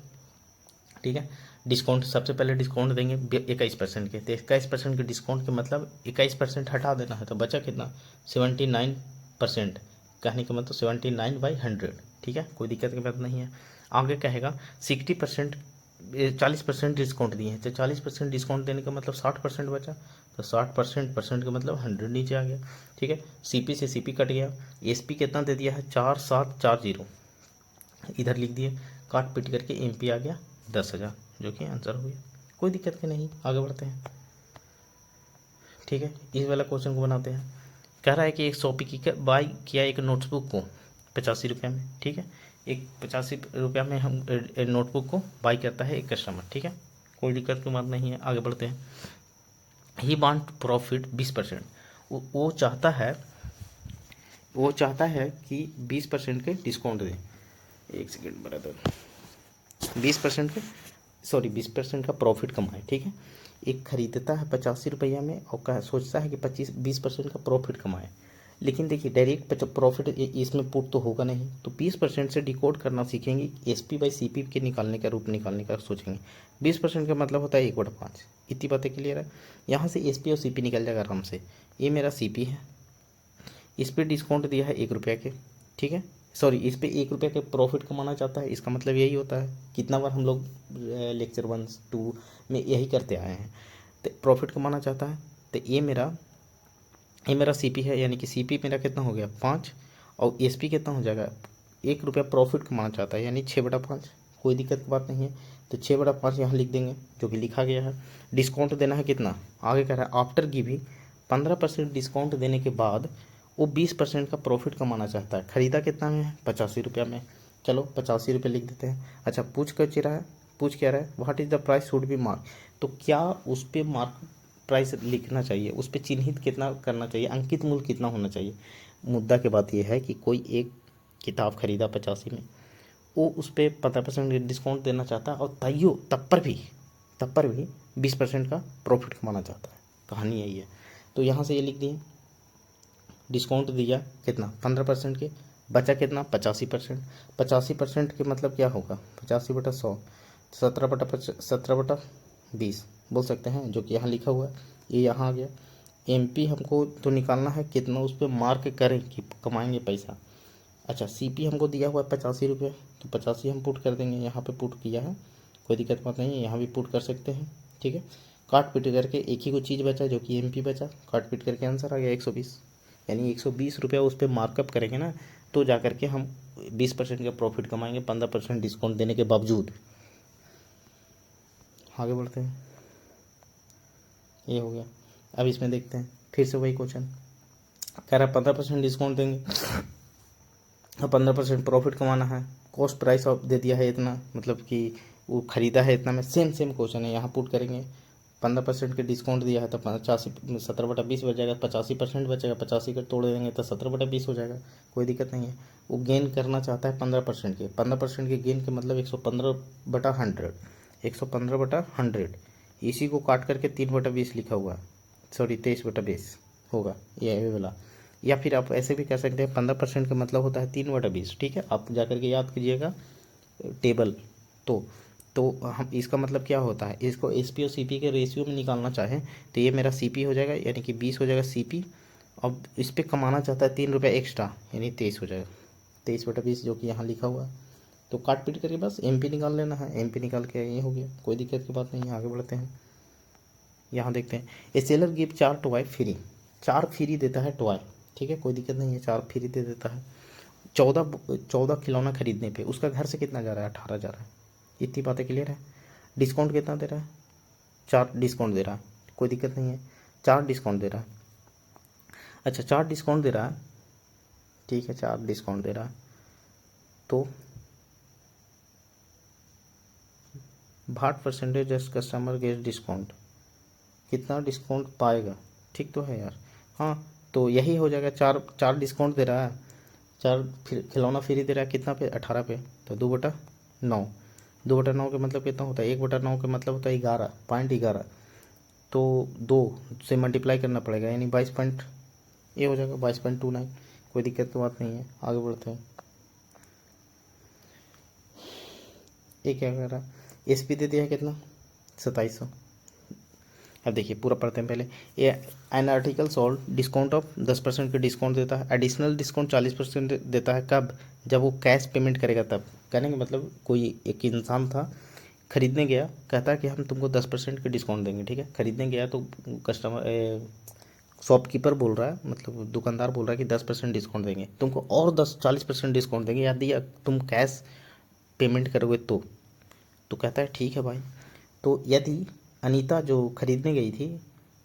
ठीक है। डिस्काउंट सबसे पहले डिस्काउंट देंगे 21% के, तो 21% के डिस्काउंट के मतलब 21% हटा देना है, तो बचा कितना 79%, कहने का मतलब 79/100, ठीक है, कोई दिक्कत की बात नहीं है। आगे कहेगा 60%, 40% डिस्काउंट दिए हैं, तो 40% डिस्काउंट देने का मतलब 60% बचा, तो 60% का मतलब 100 नीचे आ गया, ठीक है। CP से CP कट गया, SP कितना दे दिया है 4740, इधर लिख दिए, काट पीट करके MP आ गया 10,000, जो कि आंसर हो गया। कोई दिक्कत की नहीं, आगे बढ़ते हैं, ठीक है। इस वाला क्वेश्चन को बनाते हैं। कह रहा है कि एक शॉपी की बाई किया एक नोटबुक को 85 रुपये में, ठीक है। एक 85 रुपये में हम नोटबुक को बाई करता है एक कस्टमर, ठीक है, कोई दिक्कत की बात नहीं है, आगे बढ़ते हैं। ही वांट प्रॉफिट 20%, वो चाहता है कि 20% के डिस्काउंट दें। एक सेकेंड ब्रदर, 20% का प्रॉफिट कमाए, ठीक है। एक खरीदता है 85 रुपया में और सोचता है कि 20% का प्रॉफिट कमाए, लेकिन देखिए डायरेक्ट प्रॉफिट इसमें पुट तो होगा नहीं, तो 20% से डिकोड करना सीखेंगे, SP/CP के निकालने का रूप निकालने का सोचेंगे। 20% का मतलब होता है 1/5, इतनी बातें क्लियर है। यहाँ से SP और CP निकल जाएगा आराम से। ये मेरा CP है, इस पर डिस्काउंट दिया है 1 रुपया के, ठीक है, सॉरी इस पर 1 रुपया के प्रॉफिट कमाना चाहता है, इसका मतलब यही होता है। कितना बार हम लोग लेक्चर 1, 2 में यही करते आए हैं, तो प्रॉफिट कमाना चाहता है। तो ये मेरा CP है, यानी कि CP मेरा कितना हो गया 5, और SP कितना हो जाएगा 1 रुपया प्रॉफिट कमाना चाहता है, यानी 6/5, कोई दिक्कत की बात नहीं है। तो 6/5 यहाँ लिख देंगे, जो कि लिखा गया है। डिस्काउंट देना है कितना, आगे कह रहा है आफ्टर गिविंग 15% डिस्काउंट देने के बाद वो 20% का प्रॉफिट कमाना चाहता है। ख़रीदा कितना में है 85 रुपया में, चलो 85 रुपये लिख देते हैं। अच्छा पूछ क्या रहा है what is the price should be mark, तो क्या उस पर मार्क प्राइस लिखना चाहिए, उस पर चिन्हित कितना करना चाहिए, अंकित मूल्य कितना होना चाहिए। मुद्दा की बात यह है कि कोई एक किताब खरीदा 85 में, वो उस पर 15% डिस्काउंट देना चाहता है, और तब पर भी 20% का प्रॉफिट कमाना चाहता है। कहानी यही है। तो यहाँ से ये लिख दिए, डिस्काउंट दिया कितना 15% के, बचा कितना 85%। 85% के मतलब क्या होगा 85/100, 17/20 बोल सकते हैं, जो कि यहाँ लिखा हुआ है, ये यहाँ आ गया। MP हमको तो निकालना है कितना उस पर मार्क करें कि कमाएंगे पैसा। अच्छा CP हमको दिया हुआ है 85 रुपये, तो 85 हम पुट कर देंगे, यहाँ पे पुट किया है, कोई दिक्कत बात नहीं है, यहाँ भी पुट कर सकते हैं, ठीक है। काट पीट करके एक ही को चीज़ बचा जो कि MP बचा, काट पीट करके आंसर आ गया 120, यानी 120 रुपया उस पर मार्कअप करेंगे ना, तो जा करके हम 20% का प्रॉफिट कमाएंगे 15% डिस्काउंट देने के बावजूद। आगे बढ़ते हैं, ये हो गया। अब इसमें देखते हैं फिर से वही क्वेश्चन, कह रहा है 15% डिस्काउंट देंगे और 15% प्रॉफिट कमाना है, कॉस्ट प्राइस ऑफ दे दिया है इतना, मतलब कि वो ख़रीदा है इतना में, सेम क्वेश्चन है, यहाँ पुट करेंगे 15% के डिस्काउंट दिया है तो 70/20 बच जाएगा, 85% बचेगा, 85 का तोड़ देंगे तो 17/20 हो जाएगा, कोई दिक्कत नहीं है। वो गेन करना चाहता है 15% के, 15% के गेन के मतलब 115/100, 115/100, इसी को काट करके 3/20 लिखा हुआ है, सॉरी 23/20 होगा ये वाला। या फिर आप ऐसे भी कह सकते हैं 15% का मतलब होता है 3/20, ठीक है, आप जा करके याद कीजिएगा टेबल। तो हम इसका मतलब क्या होता है, इसको एसपी और सीपी के रेशियो में निकालना चाहें तो ये मेरा सीपी हो जाएगा, यानी कि 20 हो जाएगा सीपी। अब इस पर कमाना चाहता है 3 रुपये एक्स्ट्रा, यानी 23 हो जाएगा, 23/20 जो कि यहाँ लिखा हुआ है। तो काट पीट करके बस एमपी निकाल लेना है, एमपी निकाल के ये हो गया, कोई दिक्कत की बात नहीं है। आगे बढ़ते हैं, यहाँ देखते हैं। A seller give 4 toy free, 4 free देता है टॉय, ठीक है, कोई दिक्कत नहीं है, 4 फ्री दे देता है। 14 खिलौना खरीदने पे उसका घर से कितना जा रहा है, 18 जा रहा है। इतनी बातें क्लियर है। डिस्काउंट कितना दे रहा है, 4 डिस्काउंट दे रहा है, कोई दिक्कत नहीं है, 4 डिस्काउंट दे रहा है। अच्छा 4 डिस्काउंट दे रहा है, ठीक है, 4 डिस्काउंट दे रहा है। तो 60% जस्ट कस्टमर गेट डिस्काउंट, कितना डिस्काउंट पाएगा, ठीक तो है यार। हाँ तो यही हो जाएगा, 4 डिस्काउंट दे रहा है, 4 खिलौना फ्री दे रहा है, कितना पे, 18 पे, तो 2/9, 2/9 का मतलब कितना होता है, 1/9 का मतलब होता है 11.11, तो 2 से मल्टीप्लाई करना पड़ेगा, यानी 22 पॉइंट ये हो जाएगा, 22.29, कोई दिक्कत की बात नहीं है। आगे बढ़ते हैं, ये क्या कर रहा है, एसपी दे दिया है कितना, 2700। अब देखिए पूरा पढ़ते हैं पहले। ये an article sold discount of 10% का डिस्काउंट देता है, एडिशनल डिस्काउंट 40% देता है, कब, जब वो कैश पेमेंट करेगा तब। कहने का मतलब कोई एक इंसान था, खरीदने गया, कहता है कि हम तुमको 10% का डिस्काउंट देंगे, ठीक है, खरीदने गया तो कस्टमर शॉपकीपर बोल रहा है, मतलब दुकानदार बोल रहा है कि 10% डिस्काउंट देंगे तुमको, और 40% डिस्काउंट देंगे यदि तुम कैश पेमेंट करोगे तो कहता है ठीक है भाई। तो यदि अनीता जो खरीदने गई थी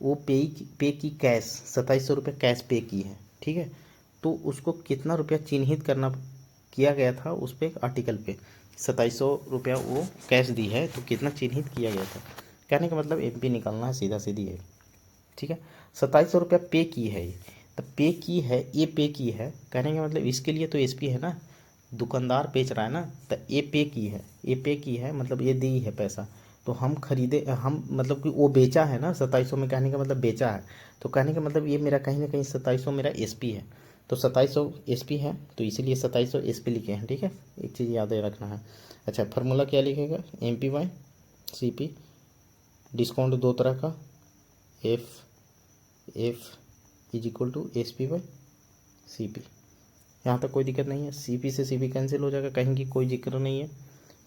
वो पे की कैश, 2700 रुपये कैश पे की है, ठीक है, तो उसको कितना रुपया चिन्हित करना किया गया था उस पर आर्टिकल पे, 2700 रुपया वो कैश दी है तो कितना चिन्हित किया गया था। कहने का मतलब एमपी निकालना है, सीधा सीधी है, ठीक है। 2700 रुपया पे की है, ये तो पे की है, ये पे की है, कहने का मतलब इसके लिए तो एसपी है ना, दुकानदार बेच रहा है ना, तो ये पे की है, ये पे की है मतलब ये दी है पैसा, तो हम खरीदे, हम मतलब कि वो बेचा है ना 2700 में, कहने का मतलब बेचा है, तो कहने का मतलब ये मेरा कहीं ना कहीं 2700 मेरा एसपी है, तो 2700 एसपी है, तो इसीलिए 2700 एसपी लिखे हैं, ठीक है, एक चीज़ याद रखना है। अच्छा फार्मूला क्या लिखेगा, एमपी बाई सीपी, डिस्काउंट दो तरह का, F is equal to S P by C P, यहाँ तक कोई दिक्कत नहीं है। सी पी से सी पी कैंसिल हो जाएगा, कहीं की कोई जिक्र नहीं है।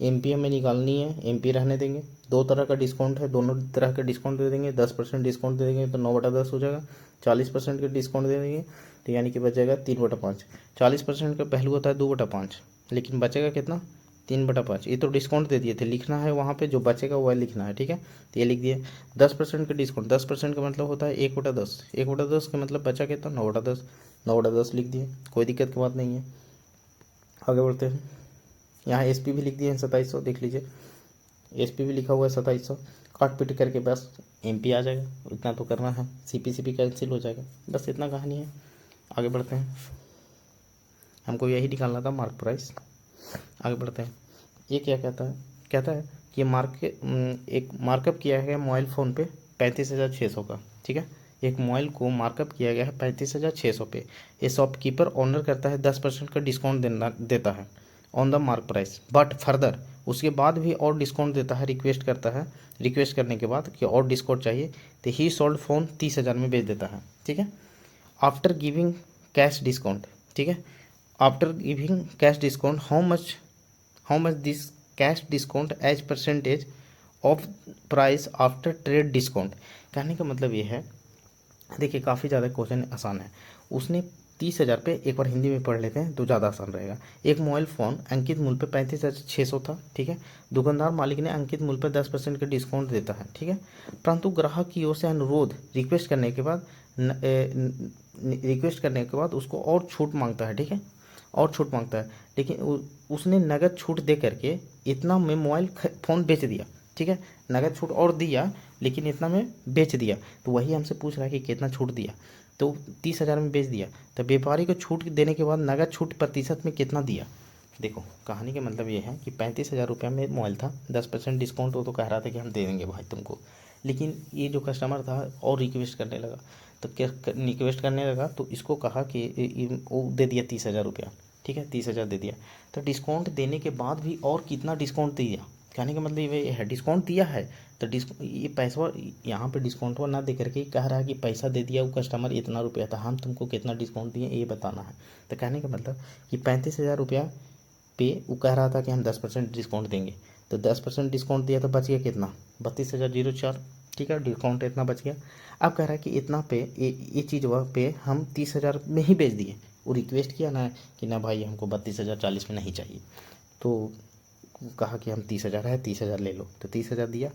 एम पी हमें निकालनी है, एम पी रहने देंगे, 2 तरह का डिस्काउंट है, दोनों तरह का डिस्काउंट दे देंगे, 10% डिस्काउंट दे देंगे तो 9/10 हो जाएगा, 40% का डिस्काउंट दे देंगे तो यानी कि बचेगा 3/5, 40% का पहलू होता है 2/5, लेकिन बचेगा कितना, 3/5। ये तो डिस्काउंट दे दिए थे, लिखना है वहाँ पे जो बचेगा वह लिखना है, ठीक है, तो ये लिख दिए। 10% का डिस्काउंट, 10% का मतलब होता है 1/10, 1/10 का मतलब बचा कितना, 9/10, 9/10 लिख दिए, कोई दिक्कत की बात नहीं है। आगे बढ़ते हैं, यहाँ एस पी भी लिख दिए हैं 2700, देख लीजिए एस पी भी लिखा हुआ है 2700, काट पीट करके बस एम पी आ जाएगा, इतना तो करना है, सी पी कैंसिल हो जाएगा, बस इतना कहानी है। आगे बढ़ते हैं, हमको यही निकालना था मार्क प्राइस। आगे बढ़ते हैं, ये क्या कहता है कि एक मार्कअप किया गया मोबाइल फ़ोन पे 35,600 का, ठीक है, एक मोबाइल को मार्कअप किया गया है 35,600 पे। ये शॉपकीपर ऑनर करता है 10% का डिस्काउंट देता है on the mark price, but further उसके बाद भी और डिस्काउंट देता है, रिक्वेस्ट करता है, रिक्वेस्ट करने के बाद कि और डिस्काउंट चाहिए, तो ही सोल्ड फ़ोन 30,000 में बेच देता है, ठीक है, आफ्टर गिविंग कैश डिस्काउंट, ठीक है, after giving cash discount how much this cash discount as percentage of price after trade discount. कहने का मतलब ये है, देखिए काफ़ी ज़्यादा क्वेश्चन आसान है, उसने 30,000 पे, एक बार हिंदी में पढ़ लेते हैं तो ज़्यादा आसान रहेगा। एक मोबाइल फ़ोन अंकित मूल्य पे 35,600 था, ठीक है, दुकानदार मालिक ने अंकित मूल्य पर 10% का डिस्काउंट देता है, ठीक है, परंतु ग्राहक की ओर से अनुरोध रिक्वेस्ट करने के बाद उसको और छूट मांगता है, ठीक है, और छूट मांगता है, लेकिन उसने नगद छूट दे करके इतना में मोबाइल फ़ोन बेच दिया, ठीक है, नगद छूट और दिया लेकिन इतना में बेच दिया, तो वही हमसे पूछ रहा है कि कितना छूट दिया। तो 30,000 में बेच दिया, तो व्यापारी को छूट देने के बाद नगद छूट प्रतिशत में कितना दिया। देखो कहानी का मतलब ये है कि 35,000 रुपये में मोबाइल था, 10% डिस्काउंट वो तो कह रहा था कि हम दे देंगे भाई तुमको, लेकिन ये जो कस्टमर था और रिक्वेस्ट करने लगा, तो क्या रिक्वेस्ट करने लगा तो इसको कहा कि वो दे दिया 30,000 रुपया, ठीक है 30,000 दे दिया। तो डिस्काउंट देने के बाद भी और कितना डिस्काउंट दिया, कहने का मतलब ये है डिस्काउंट दिया है, तो ये पैसा यहाँ पे डिस्काउंट ना दे करके कह रहा है कि पैसा दे दिया वो कस्टमर इतना रुपया था, हम तुमको कितना डिस्काउंट दिए ये बताना है। तो कहने का मतलब कि 35,000 रुपया पे वो कह रहा था कि हम 10% डिस्काउंट देंगे, तो 10% डिस्काउंट दिया तो बच गया कितना 32,004, ठीक है डिस्काउंट इतना बच गया। अब कह रहा है कि इतना पे ये चीज़ वह पे हम 30,000 में ही बेच दिए। वो रिक्वेस्ट किया ना कि ना भाई हमको 32,040 में नहीं चाहिए, तो कहा कि हम 30,000 है 30,000 ले लो, तो 30,000 दिया।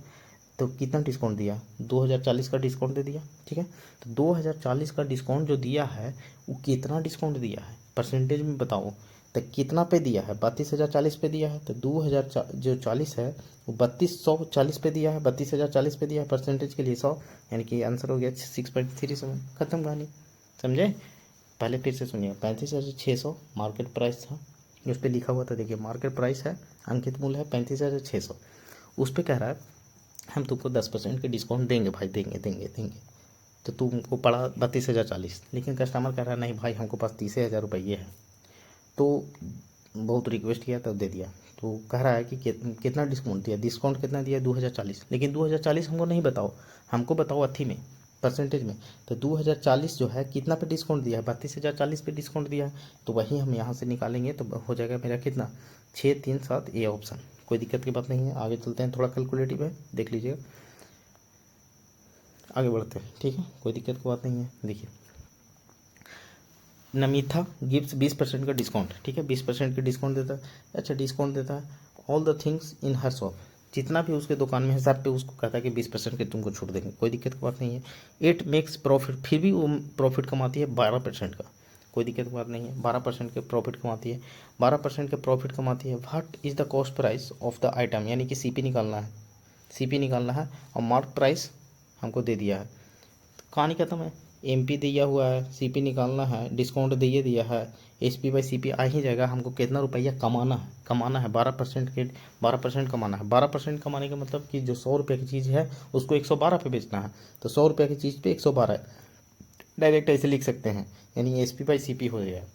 तो कितना डिस्काउंट दिया 2,040 का डिस्काउंट दे दिया, ठीक है। तो 2,040 का डिस्काउंट जो दिया है वो कितना डिस्काउंट दिया है परसेंटेज में बताओ, तो कितना पे दिया है 32,040 पे दिया है, तो 2,000 जो 40 है वो 3240 पे दिया है, 32,040 पे दिया है, परसेंटेज के लिए 100, यानी कि आंसर हो गया 6.37। खत्म कहानी, समझे। पहले फिर से सुनिए, 35,600 मार्केट प्राइस था, उस पर लिखा हुआ था, देखिए मार्केट प्राइस है, अंकित मूल्य है 35,600, उस पर कह रहा है हम तुमको 10% के डिस्काउंट देंगे भाई, देंगे देंगे देंगे, तो तुमको पड़ा 32,040, लेकिन कस्टमर कह रहा है नहीं भाई हमको पास 30,000 रुपये है, तो बहुत रिक्वेस्ट किया तब दे दिया। तो कह रहा है कि कितना डिस्काउंट दिया, डिस्काउंट कितना दिया 2,040, लेकिन 2,040 हमको नहीं बताओ, हमको बताओ अथी में परसेंटेज में। तो 2,040 जो है कितना पे डिस्काउंट दिया है 32,040 पे डिस्काउंट दिया है, तो वही हम यहाँ से निकालेंगे, तो हो जाएगा मेरा कितना 637 ए ऑप्शन। कोई दिक्कत की बात नहीं है, आगे चलते हैं, थोड़ा कैलकुलेटिव है देख लीजिएगा, आगे बढ़ते हैं, ठीक है कोई दिक्कत की बात नहीं है। देखिए नमिथा गिव्स 20% का डिस्काउंट, ठीक है 20% का डिस्काउंट देता है, अच्छा डिस्काउंट देता है all the things in her shop, जितना भी उसके दुकान में है सब पे उसको कहता है कि 20% के तुमको छूट देंगे, कोई दिक्कत की बात नहीं है। इट मेक्स प्रॉफिट, फिर भी वो प्रॉफिट कमाती है 12% का, कोई दिक्कत की बात नहीं है, 12% के प्रॉफिट कमाती है, 12% के प्रॉफिट कमाती है। What is the cost price of the item, यानी कि सीपी निकालना है, सीपी निकालना है, और मार्क प्राइस हमको दे दिया है, कहानी खत्म है। एमपी दिया हुआ है, सीपी निकालना है, डिस्काउंट दिए दिया है, एसपी बाई सीपी आ ही जाएगा, हमको कितना रुपया कमाना है 12% के, 12% कमाना है। 12% कमाने का मतलब कि जो 100 रुपये की चीज़ है उसको 112 पे बेचना है, तो 100 रुपये की चीज़ पे 112 डायरेक्ट ऐसे लिख सकते हैं, यानी एसपी बाई सीपी हो जाएगा,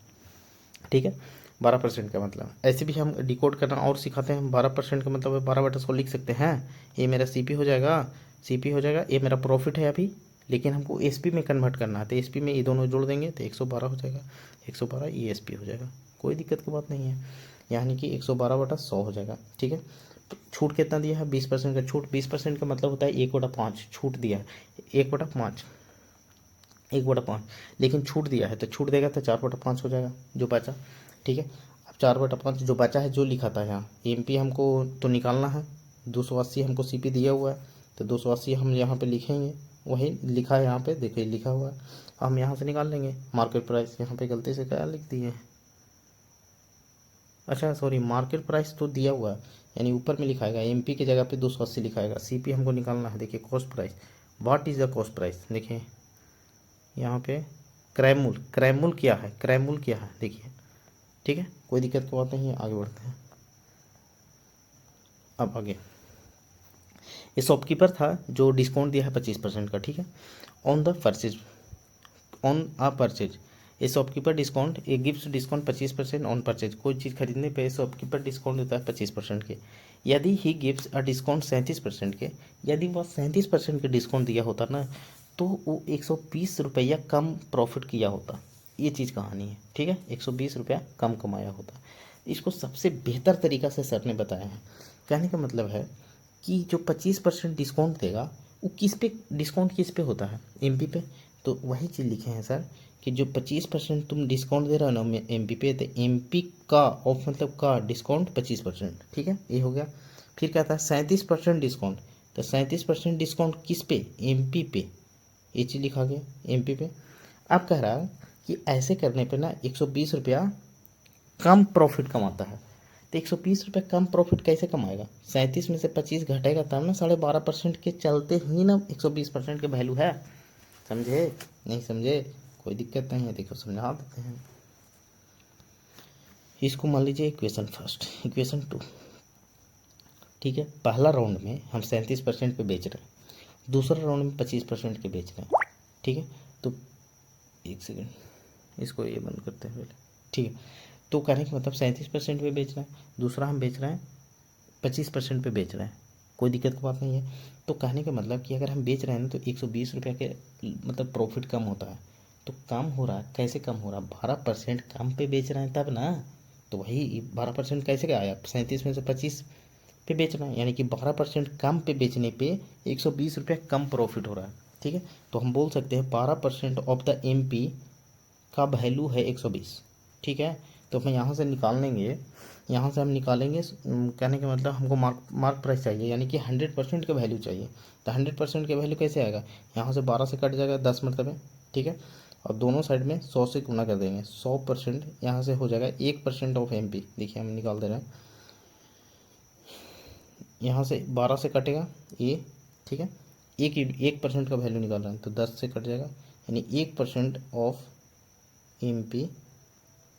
ठीक है। 12% का मतलब ऐसे भी हम डिकोड करना और सिखाते हैं, 12% का मतलब 12/100 लिख सकते हैं, ये मेरा सीपी हो जाएगा, सीपी हो जाएगा, ये मेरा प्रॉफिट है अभी, लेकिन हमको एसपी में कन्वर्ट करना है, तो एसपी में ये दोनों जोड़ देंगे तो 112 हो जाएगा, 112 ये एसपी हो जाएगा, कोई दिक्कत की बात नहीं है, यानी कि 112/100 हो जाएगा, ठीक है। तो छूट कितना दिया है 20% का छूट, 20% का मतलब होता है 1/5 छूट दिया है, 1/5 1/5, लेकिन छूट दिया है तो छूट देगा तो 4/5 हो जाएगा जो बचा, ठीक है। अब 4/5 जो बचा है जो लिखा था यहाँ एमपी हमको तो निकालना है, 280 हमको सीपी दिया हुआ है, तो 280 हम यहाँ पे लिखेंगे, वही लिखा है यहाँ पे देखिए लिखा हुआ है, हम यहाँ से निकाल लेंगे मार्केट प्राइस, यहाँ पे गलती से क्या लिख दिए, अच्छा सॉरी मार्केट प्राइस तो दिया हुआ है, यानी ऊपर में लिखाएगा एमपी की जगह पे 280 लिखाएगा, सीपी हमको निकालना है। देखिए cost price, what is the cost price, देखिए यहाँ पे क्रय मूल्य क्या है, क्रय मूल्य क्या है देखिए, ठीक है कोई दिक्कत की बात नहीं है, आगे बढ़ते हैं। अब आगे ये शॉपकीपर था जो डिस्काउंट दिया है 25% का, ठीक है। On the purchase, on a purchase ये शॉपकीपर डिस्काउंट, ये गिफ्ट डिस्काउंट 25% ऑन परचेज, कोई चीज़ खरीदने पे शॉपकीपर डिस्काउंट देता है 25% के। यदि ही गिव्स अ डिस्काउंट 37% के, यदि वह 37% के डिस्काउंट दिया होता ना तो वो 120 रुपया कम प्रॉफिट किया होता, ये चीज़ कहानी है, ठीक है 120 रुपया कम कमाया होता। इसको सबसे बेहतर तरीका से सर ने बताया है, कहने का मतलब है कि जो 25% डिस्काउंट देगा वो किस पे डिस्काउंट किस पे होता है, एमपी पे, तो वही चीज़ लिखे हैं सर कि जो 25% तुम डिस्काउंट दे रहे हो ना एमपी पे, तो एमपी का ऑफ मतलब का डिस्काउंट 25%, ठीक है ये हो गया। फिर कहता है 37% डिस्काउंट, तो 37% डिस्काउंट किस पे एमपी पे, ये चीज़ लिखा गया एमपी पे। अब कह रहा है कि ऐसे करने पे ना 120 रुपया कम प्रॉफिट कमाता है, तो 120 रुपये कम प्रॉफिट कैसे कमाएगा? 37 में से 25 घटेगा तब ना 12.5% के चलते ही ना 120% के वैल्यू है। समझे? नहीं समझे? कोई दिक्कत नहीं है, देखो समझा देते हैं। इसको मान लीजिए इक्वेशन फर्स्ट, इक्वेशन 2, ठीक है। पहला राउंड में हम 37% पे बेच रहे हैं, दूसरा राउंड में 25% के बेच रहे हैं, ठीक है। तो एक सेकेंड, इसको ये बंद करते हैं पहले, ठीक है। तो कहने का मतलब 37% पे बेच रहे हैं, दूसरा हम बेच रहे हैं 25% पे बेच रहे हैं, कोई दिक्कत की बात नहीं है। तो कहने का मतलब कि अगर हम बेच रहे हैं ना तो 120 रुपये के मतलब प्रॉफिट कम होता है। तो कम हो रहा है, कैसे कम हो रहा है? 12% कम पे बेच रहे हैं तब ना। तो वही 12% कैसे का आया? 37 में से 25 पे बेच रहे हैं, यानी कि 12% कम पे बेचने पे 120 रुपये कम प्रॉफिट हो रहा है, ठीक है। तो हम बोल सकते हैं 12% ऑफ द MP का वैल्यू है 120, ठीक है। तो हम यहाँ से निकाल लेंगे, यहाँ से हम निकालेंगे, कहने का मतलब हमको मार्क प्राइस चाहिए, यानी कि 100% का वैल्यू चाहिए। तो 100% का वैल्यू कैसे आएगा? यहाँ से 12 से कट जाएगा 10 मरतबे, ठीक है। और दोनों साइड में 100 से गुना कर देंगे, 100% यहाँ से हो जाएगा 1% ऑफ MP। देखिए हम निकाल दे रहे हैं, यहाँ से 12 से कटेगा ये, ठीक है। 1% का वैल्यू निकाल रहे हैं तो 10 से कट जाएगा, यानी 1% of MP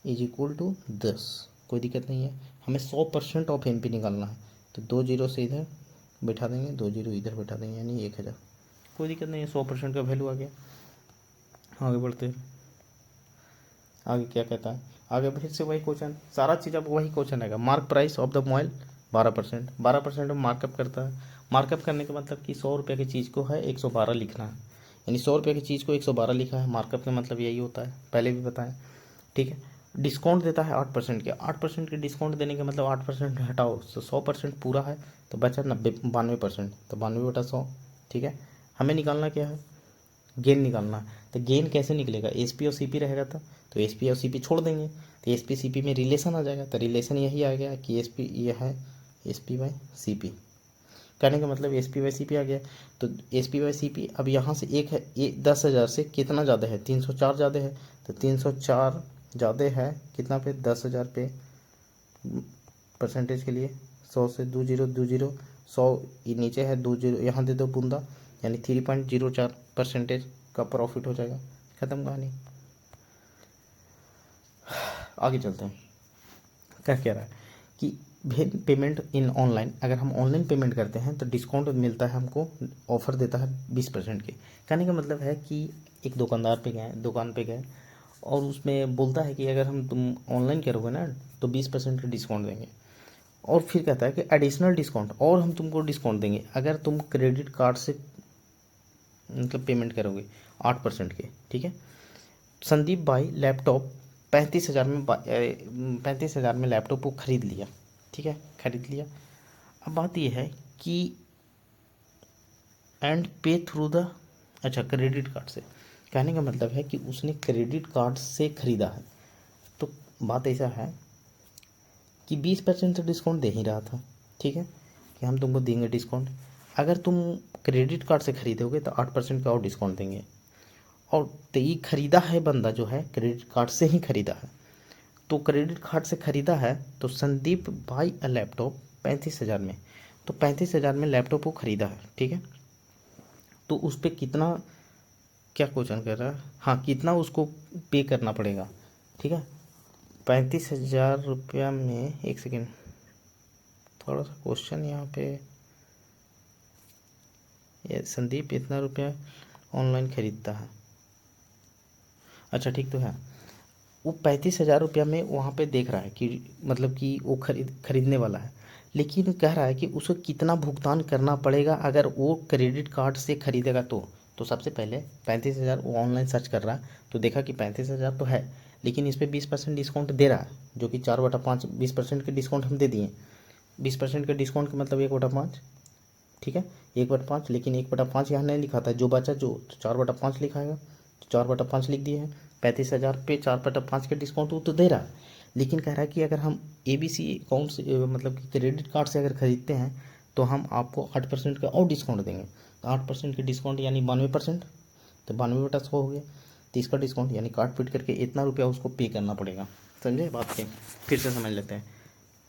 is equal to 10। कोई दिक्कत नहीं है, हमें 100% ऑफ MP निकालना है। तो 2 जीरो से इधर बैठा देंगे, 2 जीरो इधर बैठा देंगे, यानी 1000। कोई दिक्कत नहीं है, 100% का वैल्यू आ गया। आगे बढ़ते हैं, आगे क्या कहता है? आगे फिर से वही क्वेश्चन, सारा चीज़ अब वही क्वेश्चन आएगा। Mark price of the mobile 12%, 12% markup करता है। मार्कअप करने का मतलब कि 100 रुपये की चीज़ को है 112 लिखना है, यानी 100 रुपये की चीज़ को 112 लिखा है। मार्कअप का मतलब यही होता है, पहले भी बताएं, ठीक है। डिस्काउंट देता है 8% के, 8% के डिस्काउंट देने का मतलब 8% हटाओ तो 100% पूरा है, तो बचा 92%, तो 92/100, ठीक है। हमें निकालना क्या है? गेन निकालना है। तो गेन कैसे निकलेगा? SP और CP रहेगा तो SP और CP छोड़ देंगे, तो SP CP में रिलेशन आ जाएगा। तो रिलेशन यही आ गया कि SP ये है SP/CP। कहने का मतलब SP/CP आ गया। तो SP/CP अब यहाँ से एक है, 10,000 से कितना ज़्यादा है? 304 ज़्यादा है। तो 304 ज़्यादा है कितना पे? 10,000 पे। परसेंटेज के लिए 100 से 2 जीरो 2 जीरो, 100 नीचे है, 2 जीरो यहाँ दे दो बूंदा, यानी 3.04% का प्रॉफिट हो जाएगा। ख़त्म कहानी। आगे चलते हैं, क्या कह रहा है कि पेमेंट इन ऑनलाइन, अगर हम ऑनलाइन पेमेंट करते हैं तो डिस्काउंट मिलता है हमको, ऑफर देता है 20% के। कहने का मतलब है कि एक दुकानदार पे गए, दुकान पे गए और उसमें बोलता है कि अगर तुम ऑनलाइन करोगे ना तो 20% का डिस्काउंट देंगे। और फिर कहता है कि एडिशनल डिस्काउंट, और हम तुमको डिस्काउंट देंगे अगर तुम क्रेडिट कार्ड से मतलब पेमेंट करोगे 8% के, ठीक है। संदीप भाई लैपटॉप 35,000 में लैपटॉप को ख़रीद लिया, ठीक है, ख़रीद लिया। अब बात यह है कि एंड पे थ्रू द, अच्छा क्रेडिट कार्ड से, कहने का मतलब है कि उसने क्रेडिट कार्ड से ख़रीदा है। तो बात ऐसा है कि 20% तो डिस्काउंट दे ही रहा था, ठीक है, कि हम तुमको देंगे डिस्काउंट। अगर तुम क्रेडिट कार्ड से ख़रीदोगे तो 8% का और डिस्काउंट देंगे। और तो ये ख़रीदा है बंदा जो है क्रेडिट कार्ड से ही ख़रीदा है, तो क्रेडिट कार्ड से ख़रीदा है तो संदीप भाई लैपटॉप 35,000 में, तो 35,000 में लैपटॉप को ख़रीदा है, ठीक है। तो उस पर कितना, क्या क्वेश्चन कर रहा है, हाँ कितना उसको पे करना पड़ेगा, ठीक है। 35,000 रुपया में, एक सेकेंड, थोड़ा सा क्वेश्चन यहाँ पे, ये संदीप इतना रुपया ऑनलाइन ख़रीदता है, अच्छा ठीक तो है। वो 35,000 रुपया में वहाँ पे देख रहा है कि मतलब कि वो खरीदने वाला है, लेकिन कह रहा है कि उसको कितना भुगतान करना पड़ेगा अगर वो क्रेडिट कार्ड से ख़रीदेगा तो सबसे पहले 35,000 वो ऑनलाइन सर्च कर रहा है, तो देखा कि 35,000 तो है, लेकिन इस पर 20% डिस्काउंट दे रहा है, जो कि 4/5, 20% के डिस्काउंट हम दे दिए। 20% के डिस्काउंट का मतलब 1/5, ठीक है, 1/5, लेकिन 1/5 यहाँ नहीं लिखा था, जो बचा जो 4/5 लिखा है, तो 4/5 लिख दिए हैं। 35,000 पे 4/5 के डिस्काउंट वो तो दे रहा है, लेकिन कह रहा है कि अगर हम ABC अकाउंट से मतलब कि क्रेडिट कार्ड से अगर ख़रीदते हैं तो हम आपको 8% का और डिस्काउंट देंगे। तो 8% के डिस्काउंट यानी 92%, तो 92/100 हो गया। तो इसका डिस्काउंट यानी काट पीट करके इतना रुपया उसको पे करना पड़ेगा। समझे बात के? फिर से समझ लेते हैं।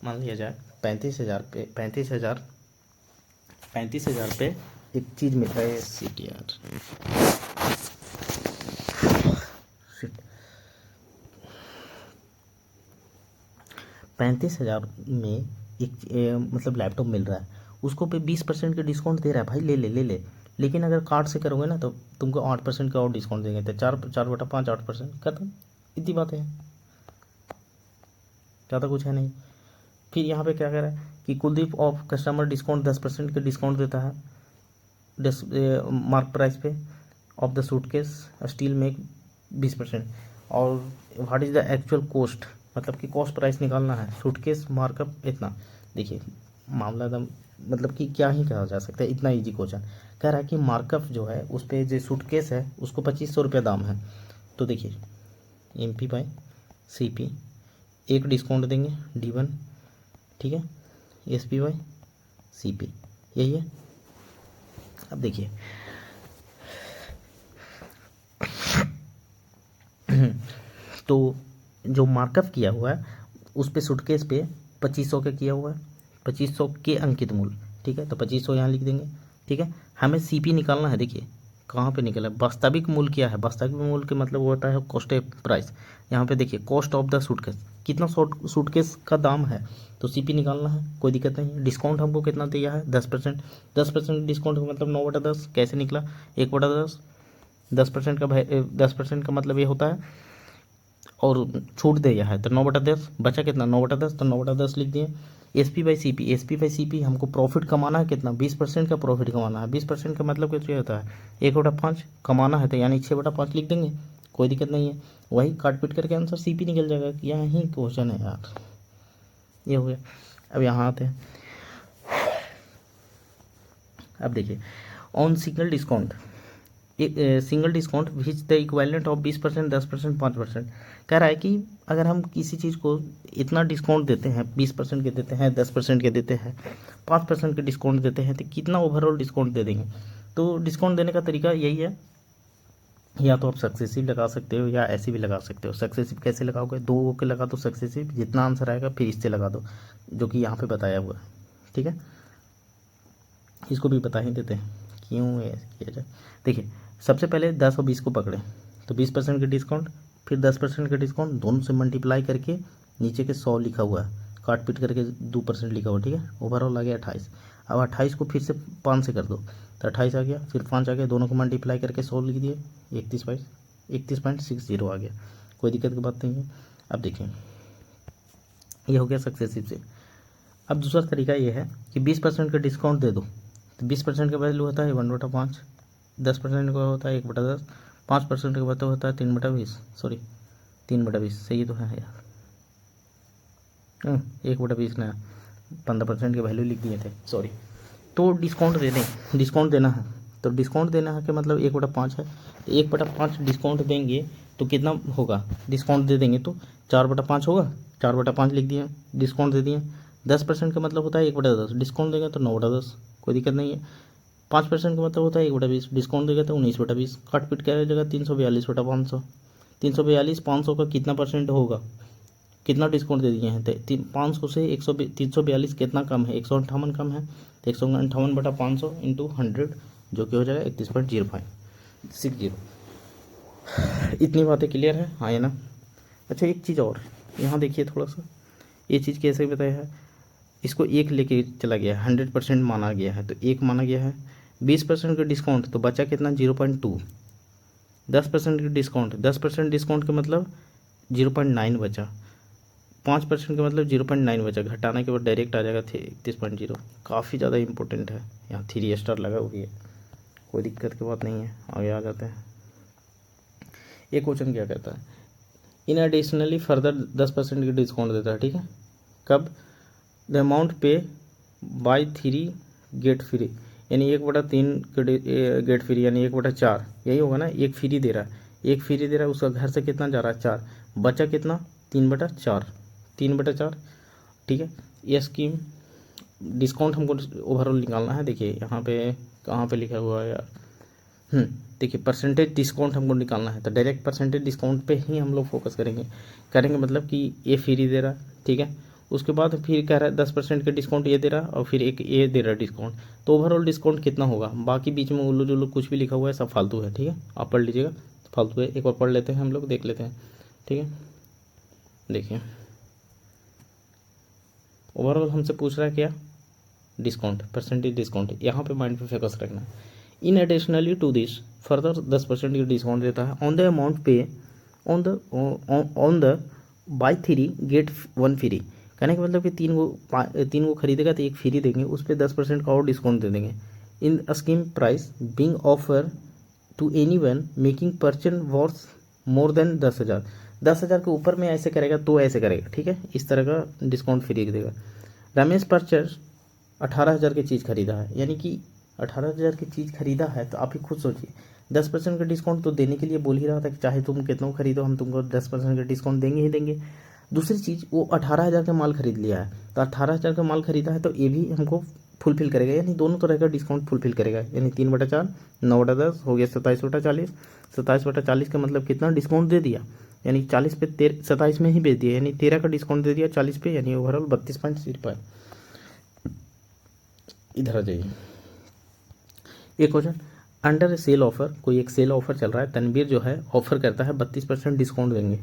मान लिया जाए 35,000 पे 35,000 पे एक चीज़ मिलता है CTR 35,000 में एक मतलब लैपटॉप मिल रहा है, उसको पे 20% का डिस्काउंट दे रहा है, भाई ले। लेकिन अगर कार्ड से करोगे ना तो तुमको 8% का और डिस्काउंट देंगे, तो 4/5 8% खत्म। इतनी बात है, ज़्यादा कुछ है नहीं। फिर यहाँ पे क्या कह रहा है कि कुलदीप ऑफ कस्टमर डिस्काउंट 10% का डिस्काउंट देता है मार्क प्राइस पे ऑफ द सूटकेस स्टील में 20%। और what is the actual cost, मतलब कि कॉस्ट प्राइस निकालना है, सूटकेस मार्कअप इतना। देखिए मामला एकदम मतलब कि क्या ही कहा जा सकता है, इतना इजी क्वेश्चन। कह रहा है कि मार्कअप जो है उस पर जो सूटकेस है उसको 2500 रुपये दाम है। तो देखिए MP/CP एक डिस्काउंट देंगे D1, ठीक है, SP/CP यही है। अब देखिए तो जो मार्कअप किया हुआ है उस पे सूटकेस पे 2500 का किया हुआ है, 2500 के अंकित मूल्य, ठीक है, तो 2500 यहाँ लिख देंगे, ठीक है। हमें CP निकालना है, देखिए कहाँ पे निकला है, वास्तविक मूल्य क्या है, वास्तविक मूल्य के मतलब वो होता है कॉस्ट प्राइस। यहाँ पे देखिए कॉस्ट ऑफ द सूटकेस, कितना सूटकेस का दाम है, तो CP निकालना है, कोई दिक्कत नहीं है। डिस्काउंट हमको कितना दिया है 10%, 10% डिस्काउंट मतलब 9/10 कैसे निकला 1/10, 10% का 10% का मतलब ये होता है, और छूट दिया है तो 9/10 बचा कितना 9/10, तो 9/10 लिख दिए। SP/CP हमको प्रॉफिट कमाना है कितना 20% का प्रॉफिट कमाना है। 20% का मतलब क्या होता है 1/5 कमाना है, तो यानी 6/5 लिख देंगे, कोई दिक्कत नहीं है। वही काट पीट करके आंसर CP निकल जाएगा। यहाँ ही क्वेश्चन है यार, ये हो गया। अब यहाँ आते हैं, अब देखिए on single discount, single discount which the equivalent of 20%, 10%, 5%। कह रहा है कि अगर हम किसी चीज़ को इतना डिस्काउंट देते हैं, 20% के देते हैं, 10% के देते हैं, 5% के डिस्काउंट देते हैं, तो कितना ओवरऑल डिस्काउंट दे देंगे। तो डिस्काउंट देने का तरीका यही है, या तो आप सक्सेसिव लगा सकते हो या ऐसे भी लगा सकते हो। सक्सेसिव कैसे लगाओगे, 2 के लगा दो सक्सेसिव, जितना आंसर आएगा फिर इससे लगा दो, जो कि यहाँ पे बताया हुआ है, ठीक है। इसको भी बता ही देते हैं क्यों ऐसे किया जाए। देखिए सबसे पहले 10 और 20 को पकड़े, तो 20% का डिस्काउंट, फिर 10% का डिस्काउंट, दोनों से मल्टीप्लाई करके नीचे के 100 लिखा हुआ है, काट पीट करके 2% लिखा हुआ, ठीक है। ओवरऑल आ गया 28। अब 28 को फिर से 5 से कर दो तो 28 आ गया, फिर 5 आ गया, दोनों को मल्टीप्लाई करके 100 लिख दिए, 31.60 आ गया, कोई दिक्कत की बात नहीं है। अब देखिए ये हो गया सक्सेसिव से। अब दूसरा तरीका ये है कि 20% का डिस्काउंट दे दो, तो 20% का वैल्यू होता है 1/5, 10% का होता है 1/10, 5% का मतलब होता है 3/20, सॉरी 3/20 सही तो है यार, 1/20 ना, 15% के वैल्यू लिख दिए थे, सॉरी। तो डिस्काउंट दे दें, डिस्काउंट देना है, तो डिस्काउंट देना है कि मतलब 1/5 है, 1/5 डिस्काउंट देंगे तो कितना होगा, डिस्काउंट दे देंगे तो 4/5 होगा, 4/5 लिख दिए, डिस्काउंट दे दिए। 10% का मतलब होता है 1/10, डिस्काउंट देगा तो 9/10, कोई दिक्कत नहीं है। 5% का मतलब होता है 1/20, डिस्काउंट देगा तो 19/20, काट पीट क्या रहेगा 342/500, 342, 500 का कितना परसेंट होगा, कितना डिस्काउंट दे दिए हैं, तो 500 से 342 कितना कम है, 158 कम है, तो 158/500 इंटू 100 जो कि हो जाएगा 31.0560। इतनी बातें क्लियर है, हाँ या ना। अच्छा एक चीज़ और यहाँ देखिए थोड़ा सा, ये चीज़ कैसे बताया है, इसको 1 लेके चला गया है, 100% माना गया है तो 1 माना गया है। 20% का डिस्काउंट तो बचा कितना 0.2, 10% का डिस्काउंट, 10% डिस्काउंट का मतलब 0.9 बचा, 5% का मतलब 0.9 बचा, घटाने के बाद डायरेक्ट आ जाएगा 31.0। काफ़ी ज़्यादा इंपॉर्टेंट है, यहाँ 3 स्टार लगा हुई है, कोई दिक्कत की बात नहीं है। आगे आ जाते हैं, ये क्वेश्चन क्या कहता है, इन एडिशनली फर्दर 10% की डिस्काउंट देता है, ठीक है। कब, द अमाउंट पे बाई 3 गेट फ्री, यानी 1/3 गेट फ्री, यानी 1/4 यही होगा ना, एक फ्री दे रहा है, एक फ्री दे रहा है, उसका घर से कितना जा रहा है 4, बचा कितना 3/4, 3/4, ठीक है। ये स्कीम डिस्काउंट हमको ओवरऑल निकालना है। देखिए यहाँ पे कहाँ पे लिखा हुआ है यार, देखिए परसेंटेज डिस्काउंट हमको निकालना है, तो डायरेक्ट परसेंटेज डिस्काउंट पे ही हम लोग फोकस करेंगे, मतलब कि ये फ्री दे रहा है, ठीक है, उसके बाद फिर कह रहा है 10% का डिस्काउंट ये दे रहा है और फिर एक ये दे रहा है डिस्काउंट, तो ओवरऑल डिस्काउंट कितना होगा। बाकी बीच में उल्लू जुल्लू कुछ भी लिखा हुआ है सब फालतू है, ठीक है, आप पढ़ लीजिएगा, फालतू है। एक बार पढ़ लेते हैं हम लोग, देख लेते हैं, ठीक है। देखिए ओवरऑल हमसे पूछ रहा है क्या, डिस्काउंट, परसेंटेज डिस्काउंट, यहाँ पे माइंड पे फोकस रखना है। In additionally to this further 10% की डिस्काउंट देता है ऑन द अमाउंट पे on the buy 3 get 1 free. कहने का मतलब कि तीन को खरीदेगा तो एक फ्री देंगे, उस पर 10% का और डिस्काउंट दे देंगे। In scheme price being offer to any one making purchase worth more than 10,000, 10,000 के ऊपर में ऐसे करेगा तो ऐसे करेगा, ठीक है, इस तरह का डिस्काउंट फ्री देगा। रमेश परचेज 18,000 की चीज़ खरीदा है, यानी कि 18,000 की चीज़ खरीदा है, तो आप ही खुद सोचिए 10% का डिस्काउंट तो देने के लिए बोल ही रहा था कि चाहे तुम कितना खरीदो हम तुमको 10% का डिस्काउंट देंगे ही देंगे। दूसरी चीज़ वो 18,000 का माल खरीद लिया है, तो 18,000 का माल खरीदा है तो ये भी हमको फुलफिल करेगा, यानी दोनों तरह का डिस्काउंट फुलफिल करेगा। यानी 3/4 9/10 हो गया 27/40, 27/40 का मतलब कितना डिस्काउंट दे दिया, यानी 40 पे 27 में ही बेच दिया, यानी 13 का डिस्काउंट दे दिया 40 पे, यानी ओवरऑल 32.50। इधर आ जाइए, एक क्वेश्चन, अंडर सेल ऑफर, कोई एक सेल ऑफर चल रहा है, तनवीर जो है ऑफर करता है 32% डिस्काउंट देंगे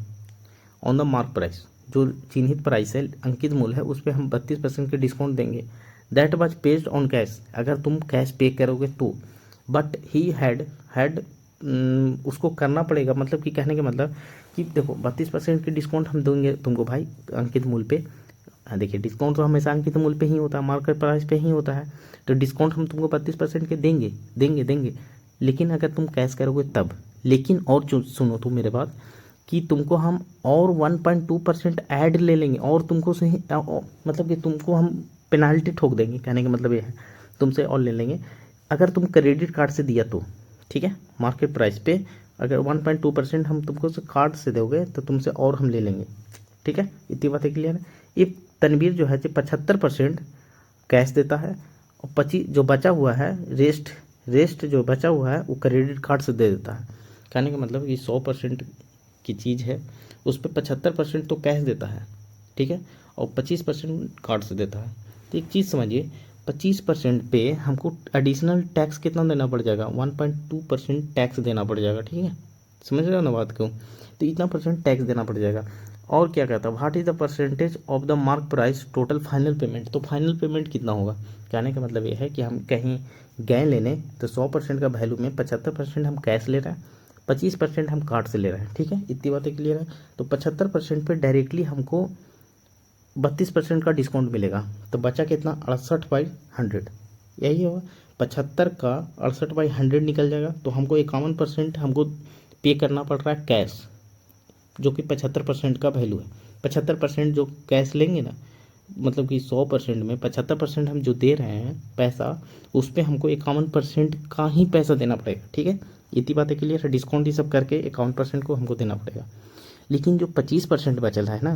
ऑन द मार्क प्राइस, जो चिन्हित प्राइस है, अंकित मूल्य है, उस पर हम 32% के डिस्काउंट देंगे। That was paid on cash, अगर तुम कैश पे करोगे तो, बट ही हैड उसको करना पड़ेगा, मतलब कि कहने का मतलब कि देखो 32% की डिस्काउंट हम देंगे तुमको भाई अंकित मूल्य पे। देखिए डिस्काउंट तो हमेशा अंकित मूल्य पे ही होता है, मार्केट प्राइस पे ही होता है, तो डिस्काउंट हम तुमको 32% के देंगे, लेकिन अगर तुम कैश करोगे तब। लेकिन और जो सुनो तुम मेरे बात, कि तुमको हम और 1.2% ऐड ले लेंगे, और तुमको सही मतलब कि तुमको हम पेनाल्टी ठोक देंगे, कहने का मतलब ये है तुमसे और ले लेंगे अगर तुम क्रेडिट कार्ड से दिया तो, ठीक है, मार्केट प्राइस पे अगर 1.2% हम तुमको से कार्ड से दोगे तो तुमसे और हम ले लेंगे, ठीक है, इतनी बातें क्लियर है। ये तनवीर जो है 75% कैश देता है और 25 जो बचा हुआ है रेस्ट जो बचा हुआ है वो क्रेडिट कार्ड से दे देता है। कहने का मतलब कि 100% की चीज़ है उस पर 75% तो कैश देता है, ठीक है, और 25% कार्ड से देता है। तो एक चीज़ समझिए 25% पे हमको एडिशनल टैक्स कितना देना पड़ जाएगा, 1.2% टैक्स देना पड़ जाएगा, ठीक है, समझ रहे हो ना बात क्यों, तो इतना परसेंट टैक्स देना पड़ जाएगा। और क्या कहता है, what is the percentage of the mark price total final payment, तो फाइनल पेमेंट कितना होगा। कहने का मतलब ये है कि हम कहीं गए लेने तो 100% का वैल्यू में 75% हम कैश ले रहे हैं, 25% हम कार्ड से ले रहे हैं, ठीक है, इतनी बातें क्लियर है। तो 75% पे डायरेक्टली हमको 32% का डिस्काउंट मिलेगा, तो बचा कितना 68/100, यही होगा 75 का 68/100 निकल जाएगा, तो हमको 51% हमको पे करना पड़ रहा है कैश, जो कि 75% का वैल्यू है। 75% जो कैश लेंगे ना, मतलब कि 100% में 75% हम जो दे रहे हैं पैसा, उस पर हमको 51% का ही पैसा देना पड़ेगा, ठीक है, इतनी बातें क्लियर है। डिस्काउंट ये सब करके 51% को हमको देना पड़ेगा। लेकिन जो 25% बचल है ना,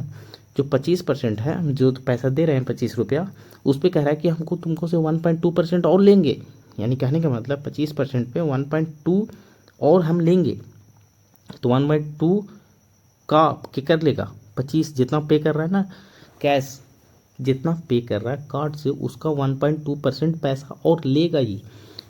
जो 25% है, हम जो पैसा दे रहे हैं 25 रुपया, उस पर कह रहा है कि हमको तुमको से 1.2% और लेंगे, यानी कहने का मतलब 25% पे 1.2 और हम लेंगे, तो 1/2 का क्या कर लेगा, 25 जितना पे कर रहा है ना कैश, जितना पे कर रहा है कार्ड से उसका 1.2% पैसा और लेगा ही।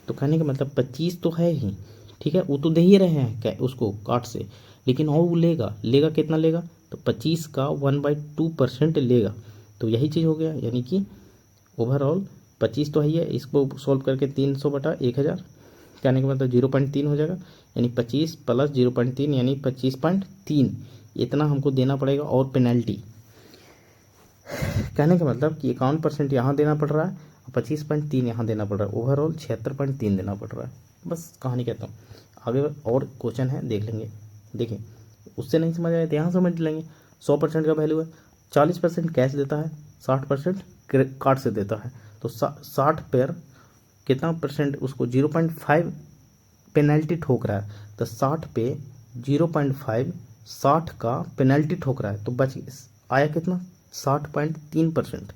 तो कहने का मतलब 25 तो है ही, ठीक है, वो तो दे ही रहे हैं क्या उसको कार्ड से, लेकिन और वो लेगा कितना लेगा, तो 25 का 1/2% लेगा। तो यही चीज़ हो गया, यानी कि ओवरऑल 25 तो है ही है, इसको सॉल्व करके 300/1000, कहने का मतलब 0.3 हो जाएगा, यानी 25 + 0.3 यानी 25.3, इतना हमको देना पड़ेगा और पेनल्टी। कहने का मतलब कि 51% यहाँ देना पड़ रहा है और 25.3 यहाँ देना पड़ रहा है, ओवरऑल 76.3 देना पड़ रहा है। बस कहानी कहता हूँ, आगे और क्वेश्चन है देख लेंगे। देखिए उससे नहीं समझ आया तो यहाँ समझ लेंगे। 100% का वैल्यू है, 40% कैश देता है, 60% कार्ड से देता है, तो 60 पर कितना परसेंट उसको 0.5 पेनल्टी ठोक रहा है, तो 60 पे 0.5 60 का पेनल्टी ठोक रहा है, तो बच आया कितना 60.3%,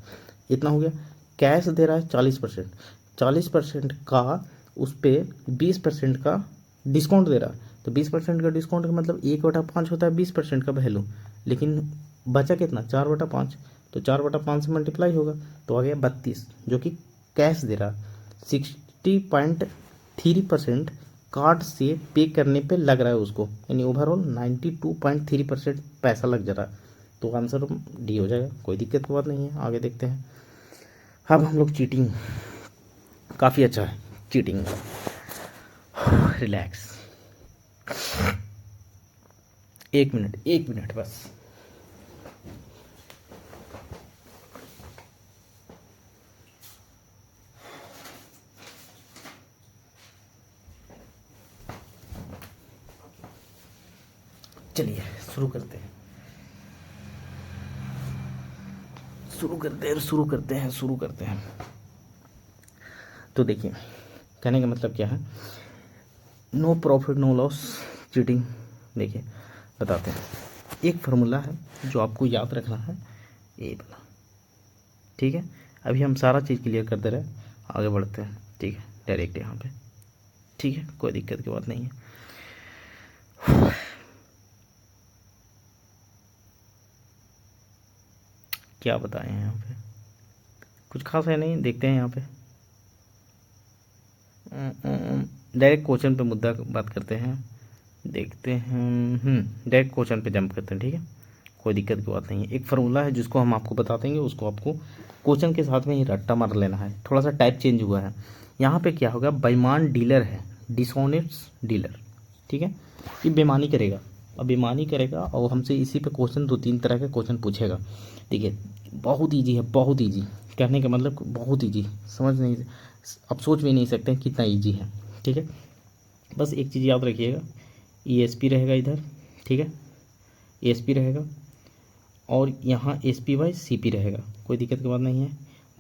इतना हो गया। कैश दे रहा है 40%, 40% का उस पर 20% का डिस्काउंट दे रहा है, तो 20% का डिस्काउंट का मतलब 1/5 होता है 20% का वैल्यू, लेकिन बचा कितना 4/5, तो 4/5 से मल्टीप्लाई होगा, तो आ गया 32, जो कि कैश दे रहा। 60.3% कार्ड से पे करने पे लग रहा है उसको, यानी ओवरऑल 92.3% पैसा लग जा रहा है। तो आंसर डी हो जाएगा, कोई दिक्कत की बात नहीं है। आगे देखते हैं। अब हम लोग चीटिंग, काफ़ी अच्छा है चीटिंग। रिलैक्स, 1 मिनट बस। चलिए शुरू करते हैं। तो देखिए, कहने का मतलब क्या है, no profit no loss cheating. देखिए बताते हैं, एक फार्मूला है जो आपको याद रखना है, ये वाला, ठीक है। अभी हम सारा चीज़ क्लियर कर दे रहे हैं, आगे बढ़ते हैं, ठीक है, डायरेक्ट यहाँ पे, ठीक है, कोई दिक्कत की बात नहीं है। क्या बताएं यहाँ पे, कुछ खास है नहीं, देखते हैं यहाँ पे। डायरेक्ट क्वेश्चन पे मुद्दा बात करते हैं, देखते हैं। डायरेक्ट क्वेश्चन पे जंप करते हैं, ठीक है, कोई दिक्कत की बात नहीं है। एक फार्मूला है जिसको हम आपको बता देंगे, उसको आपको क्वेश्चन के साथ में ही रट्टा मार लेना है। थोड़ा सा टाइप चेंज हुआ है यहाँ पे। क्या होगा, बेईमान डीलर है, डिसऑनेस्ट डीलर, ठीक है। ये बेईमानी करेगा, अब बेईमानी करेगा और हमसे इसी पे क्वेश्चन 2-3 तरह के क्वेश्चन पूछेगा। देखिए बहुत ईजी है, बहुत ईजी, कहने का मतलब बहुत ईजी, समझ नहीं, अब सोच भी नहीं सकते हैं कितना ईजी है, ठीक है। बस एक चीज़ याद रखिएगा, ESP रहेगा इधर, ठीक है, ESP रहेगा, और यहाँ SP/CP रहेगा, कोई दिक्कत की बात नहीं है।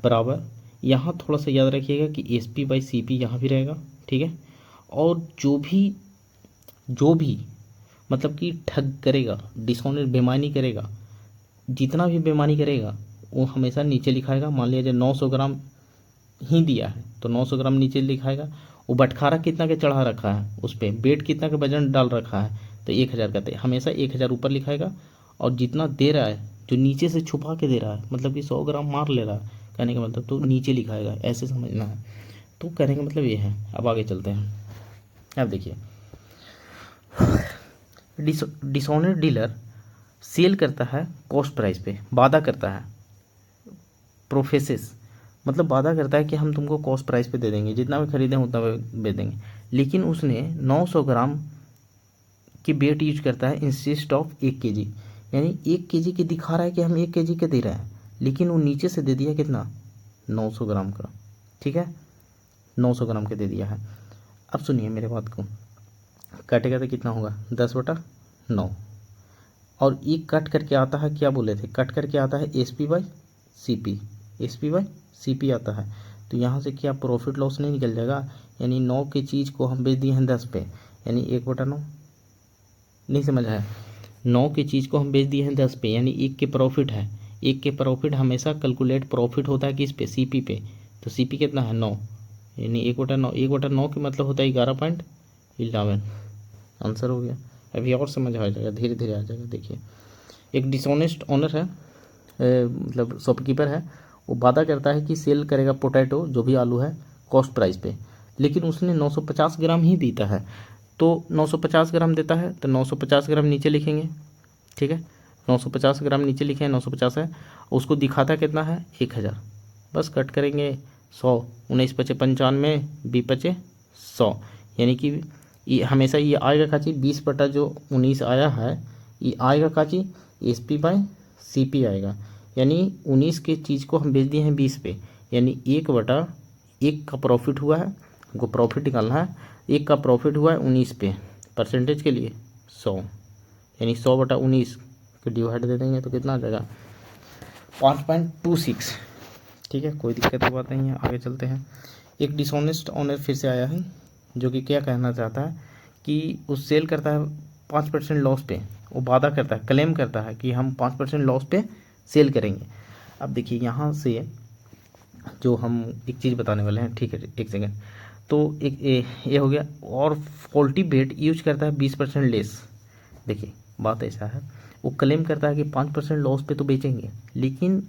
बराबर यहाँ थोड़ा सा याद रखिएगा कि SP/CP यहाँ भी रहेगा, ठीक है। और जो भी मतलब कि ठग करेगा, डिसऑनेस्ट बेईमानी करेगा, जितना भी बेईमानी करेगा वो हमेशा नीचे लिखाएगा। मान लिया जाए 900 ग्राम ही दिया है तो 900 ग्राम नीचे लिखाएगा। वो बटखारा कितना के चढ़ा रखा है, उस पर बेट कितना का वजन डाल रखा है, तो 1000 का, हमेशा 1000 ऊपर लिखाएगा। और जितना दे रहा है, जो नीचे से छुपा के दे रहा है, मतलब कि 100 ग्राम मार ले रहा है, कहने का मतलब, तो नीचे लिखाएगा, ऐसे समझना है। तो कहने का मतलब ये है। अब आगे चलते हैं। अब देखिए, डिसऑनेस्ट डीलर सेल करता है कॉस्ट प्राइस पे, वादा करता है, प्रोफेसेस मतलब वादा करता है कि हम तुमको कॉस्ट प्राइस पे दे देंगे, जितना भी खरीदें उतना दे देंगे। लेकिन उसने 900 ग्राम की वेट यूज करता है इंस्टेड ऑफ 1 kg, यानी 1 kg की दिखा रहा है कि हम 1 kg के दे रहे हैं, लेकिन वो नीचे से दे दिया कितना, 900 ग्राम का, ठीक है, 900 ग्राम के दे दिया है। अब सुनिए मेरे बात को, काटेगा तो कितना होगा, 10/9, और ये कट करके आता है, क्या बोले थे, कट करके आता है SP/CP आता है। तो यहाँ से क्या प्रॉफिट लॉस नहीं निकल जाएगा, यानी 9 की चीज़ को हम बेच दिए हैं 10 पे, यानी 1/9, नहीं समझ आया, 9 की चीज़ को हम बेच दिए हैं 10 पे, यानी 1 के प्रॉफिट है। 1 के प्रॉफिट हमेशा कैलकुलेट प्रॉफिट होता है किस पे, CP पे, तो CP कितना है, 9, यानी 1/9, 1/9 का मतलब होता है 11.11, आंसर हो गया। अभी और समझ आ जाएगा, धीरे धीरे आ जाएगा। देखिए, एक डिसऑनेस्ट ऑनर है, मतलब शॉपकीपर है, वो वादा करता है कि सेल करेगा पोटैटो, जो भी आलू है, कॉस्ट प्राइस पे, लेकिन उसने 950 ग्राम ही देता है। तो 950 ग्राम देता है तो 950 ग्राम नीचे लिखेंगे, ठीक है, 950 ग्राम नीचे लिखें, 950 है, उसको दिखाता कितना है, 1000, बस कट करेंगे 100, 19 × 5 = 95, 20 × 100, यानी कि ये हमेशा ये आएगा काची, 20/19 आया है, ये आएगा काची, SP/CP आएगा, यानी 19 के चीज़ को हम बेच दिए हैं 20 पे, यानी 1/1 का प्रॉफिट हुआ है, हमको प्रॉफिट निकालना है, 1 का प्रॉफिट हुआ है 19 पे, परसेंटेज के लिए 100, यानी 100/19 के डिवाइड दे देंगे तो कितना आ जाएगा, 5.26, ठीक है, कोई दिक्कत की बात नहीं है। आगे चलते हैं। एक डिसऑनेस्ट ऑनर फिर से आया है, जो कि क्या कहना चाहता है कि वो सेल करता है 5% लॉस पे, वो वादा करता है, क्लेम करता है कि हम 5% लॉस पे सेल करेंगे। अब देखिए यहाँ से जो हम एक चीज़ बताने वाले हैं, ठीक है, एक सेकेंड, तो एक ये हो गया, और फॉल्टी बेट यूज करता है 20% लेस। देखिए बात ऐसा है, वो क्लेम करता है कि 5% लॉस पे तो बेचेंगे, लेकिन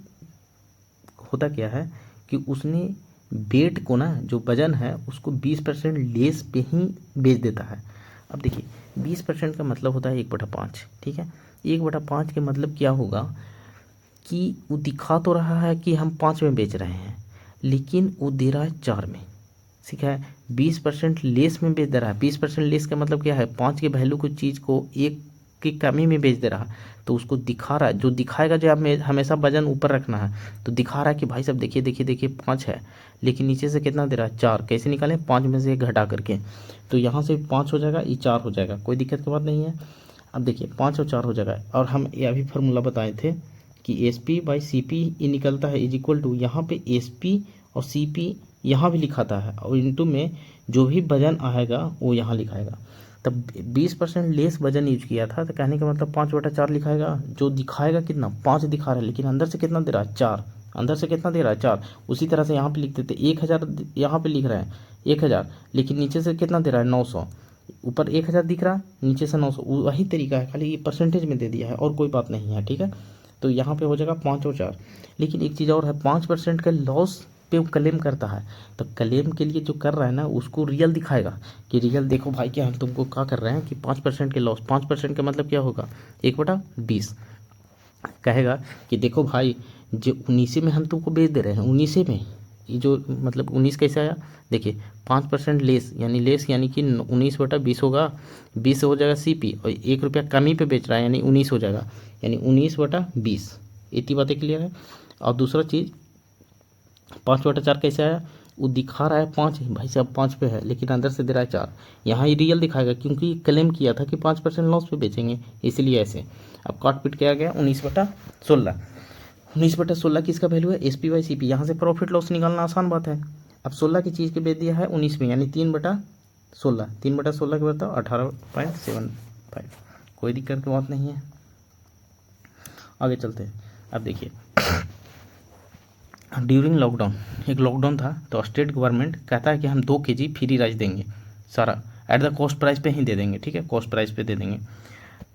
होता क्या है कि उसने वेट को ना, जो वजन है उसको 20% लेस पे ही बेच देता है। अब देखिए 20% का मतलब होता है 1/5, ठीक है। 1/5 के मतलब क्या होगा कि वो दिखा तो रहा है कि हम 5 में बेच रहे हैं, लेकिन वो दे रहा है 4 में, ठीक है। 20% लेस में बेच दे रहा है। 20% लेस का मतलब क्या है, 5 के वैल्यू को चीज़ को 1 की कमी में बेच दे रहा है। तो उसको दिखा रहा है, जो दिखाएगा, जो हमें हमेशा वजन ऊपर रखना है, तो दिखा रहा है कि भाई साहब देखिए देखिए देखिए 5 है, लेकिन नीचे से कितना दे रहा है, 4। कैसे निकालें, 5 में से 1 घटा करके, तो यहाँ से 5 हो जाएगा, ये 4 हो जाएगा, कोई दिक्कत की बात नहीं है। अब देखिए 5 और 4 हो जाएगा, और हम ये अभी फार्मूला बताए थे कि S P by C P ये निकलता है इज इक्वल टू, यहाँ पे एस पी और सी पी यहाँ भी लिखाता है, और इंटू में जो भी वजन आएगा वो यहाँ लिखाएगा। तब 20% लेस वजन यूज किया था, तो कहने का मतलब 5/4 लिखाएगा, जो दिखाएगा कितना 5 दिखा रहा है, लेकिन अंदर से कितना दे रहा है, 4। अंदर से कितना दे रहा है, 4। उसी तरह से यहाँ पे लिख देते 1000, यहाँ पे लिख रहे हैं 1000, लेकिन नीचे से कितना दे रहा है, 900। ऊपर 1000 दिख रहा है, नीचे से 900, वही तरीका है, खाली ये परसेंटेज में दे दिया है और कोई बात नहीं है, ठीक है। तो यहाँ पे हो जाएगा 5 और 4। लेकिन एक चीज़ और है, 5% का लॉस पे वो क्लेम करता है, तो क्लेम के लिए जो कर रहा है ना, उसको रियल दिखाएगा कि रियल देखो भाई क्या हम तुमको क्या कर रहे हैं कि 5% के लॉस। 5% का मतलब क्या होगा, 1/20। कहेगा कि देखो भाई जो 19 में हम तुमको बेच दे रहे हैं, 19 में, ये जो मतलब 19 कैसे आया, देखिए 5% लेस यानी कि 19/20 होगा, 20 हो जाएगा CP, और 1 रुपया कमी पे बेच रहा है यानी 19 हो जाएगा, यानी 19/20। इतनी बातें क्लियर है। और दूसरा चीज़ 5/4 कैसे आया, वो दिखा रहा है 5, भाई साहब 5 पे है, लेकिन अंदर से दे रहा है 4। यहाँ ये रियल दिखाएगा क्योंकि क्लेम किया था कि 5% लॉस पे बेचेंगे, इसलिए ऐसे। अब काट पीट किया गया 19/16। 19/16 किसका वैल्यू है, SP बाई CP। यहाँ से प्रॉफिट लॉस निकालना आसान बात है। अब 16 की चीज़ के बेच दिया है 19 में, यानी 3/16। 3/16 के बताओ 18.75, कोई दिक्कत की बात नहीं है। आगे चलते हैं। अब देखिए ड्यूरिंग लॉकडाउन, एक लॉकडाउन था, तो स्टेट गवर्नमेंट कहता है कि हम 2 kg फ्री राइस देंगे, सारा एट द कॉस्ट प्राइस पे ही दे देंगे, ठीक है, कॉस्ट प्राइस पे दे देंगे।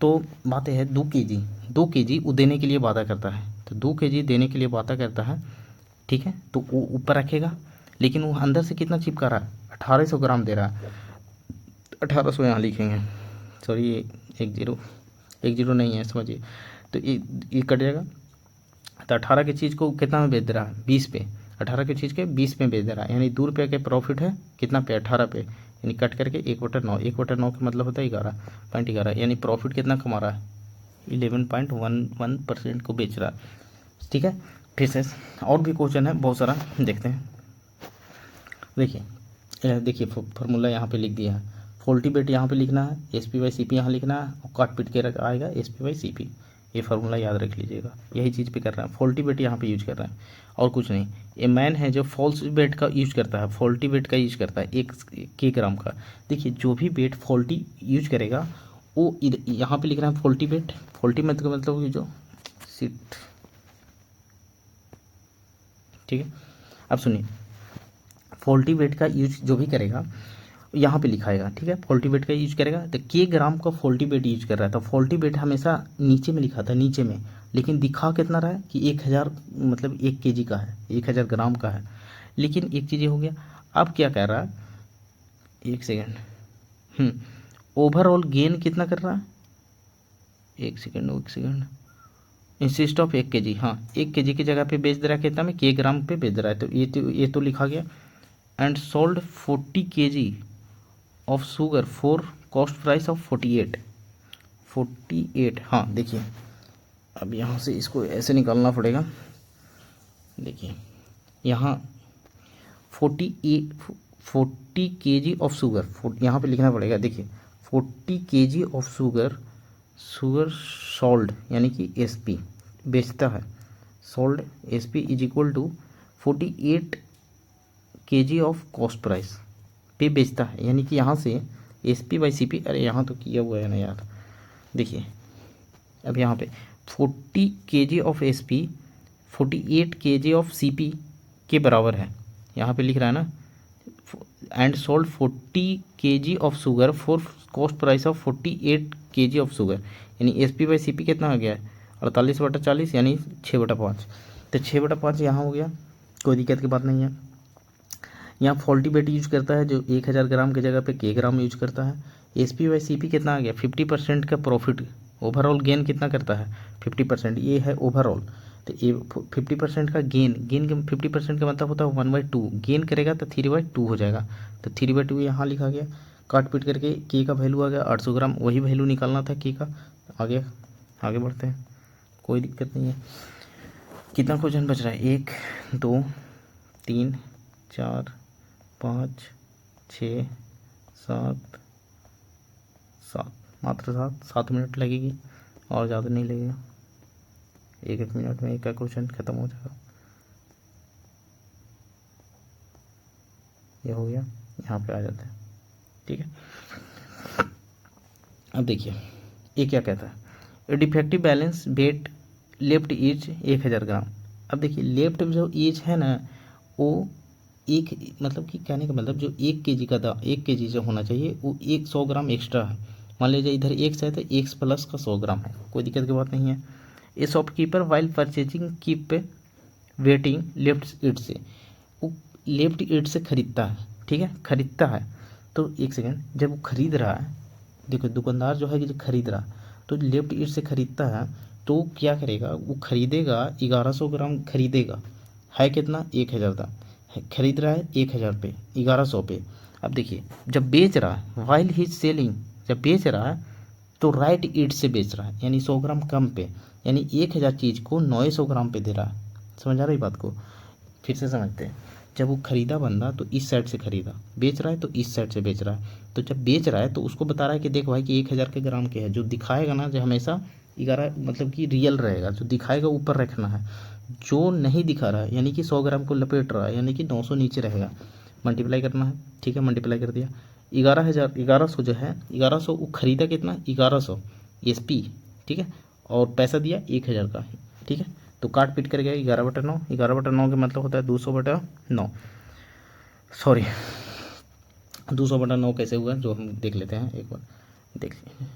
तो बात है 2 kg वो देने के लिए वादा करता है, तो 2 kg देने के लिए वादा करता है, ठीक है। तो वो ऊपर रखेगा, लेकिन वो अंदर से कितना चिपका रहा है, 1800 ग्राम दे रहा है। 1800 यहाँ लिखेंगे, सॉरी 10 नहीं है, समझिए। तो ये कट जाएगा, तो 18 की चीज़ को कितना में बेच दे रहा है, 20 पे। 18 की चीज़ के 20 में बेच दे रहा है, यानी 2 रुपये के प्रॉफिट है, कितना पे, 18 पे, यानी कट करके 1/9। 1/9 का मतलब होता है 11.11, यानी प्रॉफिट कितना कमा रहा है, 11.11% को बेच रहा है, ठीक है। फिर से और भी क्वेश्चन है बहुत सारा, देखते हैं। देखिए फार्मूला यहाँ पे लिख दिया है, फॉल्टी बेट यहाँ पे लिखना है, SP बाई CP यहाँ लिखना है, और काट पीट के आएगा SP बाई CP। ये फार्मूला याद रख लीजिएगा, यही चीज़ पे कर रहा है, फॉल्टी बेट यहाँ पे यूज कर रहा है और कुछ नहीं। ये मैन है जो फॉल्स बेट का यूज करता है, फॉल्टी बेट का यूज करता है 1 ग्राम का। देखिए जो भी बेट फॉल्टी यूज करेगा वो यहाँ पे लिख रहा है फॉल्टी बेट। फॉल्टी मतलब जो सिट, ठीक है। अब सुनिए, फॉल्टी बेट का यूज जो भी करेगा यहाँ पे लिखाएगा, ठीक है। फॉल्टी बेट का यूज करेगा, तो के ग्राम का फॉल्टी बेट यूज कर रहा है, तो फॉल्टी बेट हमेशा नीचे में लिखा था, नीचे में, लेकिन दिखा कितना रहा है कि 1000 मतलब 1 kg का है, 1000 ग्राम का है। लेकिन एक चीज़ ये हो गया, अब क्या कह रहा है, एक सेकेंड, ओवरऑल गेन कितना कर रहा है, एक सेकेंड, इंसिस्ट ऑफ 1 kg, हाँ 1 kg की जगह पे बेच दे रहा है कितना में, के ग्राम पे बेच दे रहा है, तो ये तो लिखा गया। And sold 40 kg of sugar for cost price of 48। हाँ देखिए, अब यहाँ से इसको ऐसे निकालना पड़ेगा। देखिए यहाँ 40 kg ऑफ शुगर, यहाँ पे लिखना पड़ेगा। देखिए 40 kg ऑफ शुगर सोल्ड यानी कि SP बेचता है, sold SP is equal to 48 kg of cost price पे बेचता है, यानी कि यहाँ से SP बाई CP, अरे यहाँ तो किया हुआ है ना यार। देखिए अब यहाँ पे 40 kg of SP 48 kg of CP के बराबर है, यहाँ पे लिख रहा है ना, and sold 40 kg of sugar for cost price of 48 kg of sugar, यानी SP बाई CP कितना आ गया है, 48/40, यानी 6/5। तो 6/5 यहाँ हो गया, कोई दिक्कत की बात नहीं है। यहाँ फॉल्टी बेट यूज करता है जो 1000 ग्राम की जगह पे के ग्राम यूज करता है। SP/CP कितना आ गया 50% का प्रॉफिट, ओवरऑल गेन कितना करता है 50%, ये है ओवरऑल। तो ये 50% का गेन के 50% का मतलब होता है 1/2, गेन करेगा तो 3/2 हो जाएगा। तो 3/2 यहाँ लिखा गया, काट पीट करके के का वैल्यू आ गया 800 ग्राम, वही वैल्यू निकालना था के का। आगे बढ़ते हैं, कोई दिक्कत नहीं है। कितना क्वेश्चन बच रहा है, 1 2 3 4 5 6 7 7, मात्र 7 मिनट लगेगी और ज़्यादा नहीं लगेगा। 1 मिनट में एक का क्वेश्चन खत्म हो जाएगा। ये हो गया, यहाँ पे आ जाते हैं, ठीक है। अब देखिए ये क्या कहता है, a defective balance but left each 1000 gram. अब देखिए लेफ्ट जो ईच है ना वो एक, मतलब कि कहने का मतलब जो 1 kg का था, 1 kg जो होना चाहिए वो 100 ग्राम एक्स्ट्रा है। मान लीजिए इधर x है तो x प्लस का 100 ग्राम है, कोई दिक्कत की बात नहीं है। A shopkeeper while purchasing keep waiting left it से, वो लेफ्ट ईट से खरीदता है, ठीक है, खरीदता है। तो एक सेकेंड, जब वो खरीद रहा है, देखो दुकानदार जो है कि जो खरीद रहा तो लेफ्ट ईट से खरीदता है तो क्या करेगा, वो खरीदेगा 1100 ग्राम खरीदेगा, है कितना 1000 का खरीद रहा है 1000 पे 1100 पे। अब देखिए जब बेच रहा है वाइल ही सेलिंग, जब बेच रहा है तो राइट ईट से बेच रहा है, यानी 100 ग्राम कम पे, यानी 1000 चीज़ को 900 ग्राम पे दे रहा है। समझ आ रही बात को, फिर से समझते हैं। जब वो खरीदा बंदा तो इस साइड से खरीदा, बेच रहा है तो इस साइड से बेच रहा है। तो जब बेच रहा है तो उसको बता रहा है कि देख भाई कि 1000 के ग्राम के है, जो दिखाएगा ना जो हमेशा 11 मतलब कि रियल रहेगा, जो दिखाएगा ऊपर रखना है, जो नहीं दिखा रहा है यानी कि 100 ग्राम को लपेट रहा है यानी कि 900 नीचे रहेगा, मल्टीप्लाई करना है, ठीक है। मल्टीप्लाई कर दिया, 1100 जो है 1100 वो खरीदा कितना 1100 SP, ठीक है, और पैसा दिया 1000 का, ठीक है। तो काट पीट कर गया 11/9, 11/9 का मतलब होता है 200/9, सॉरी 200/9 कैसे हुआ जो हम देख लेते हैं एक बार, देख लीजिए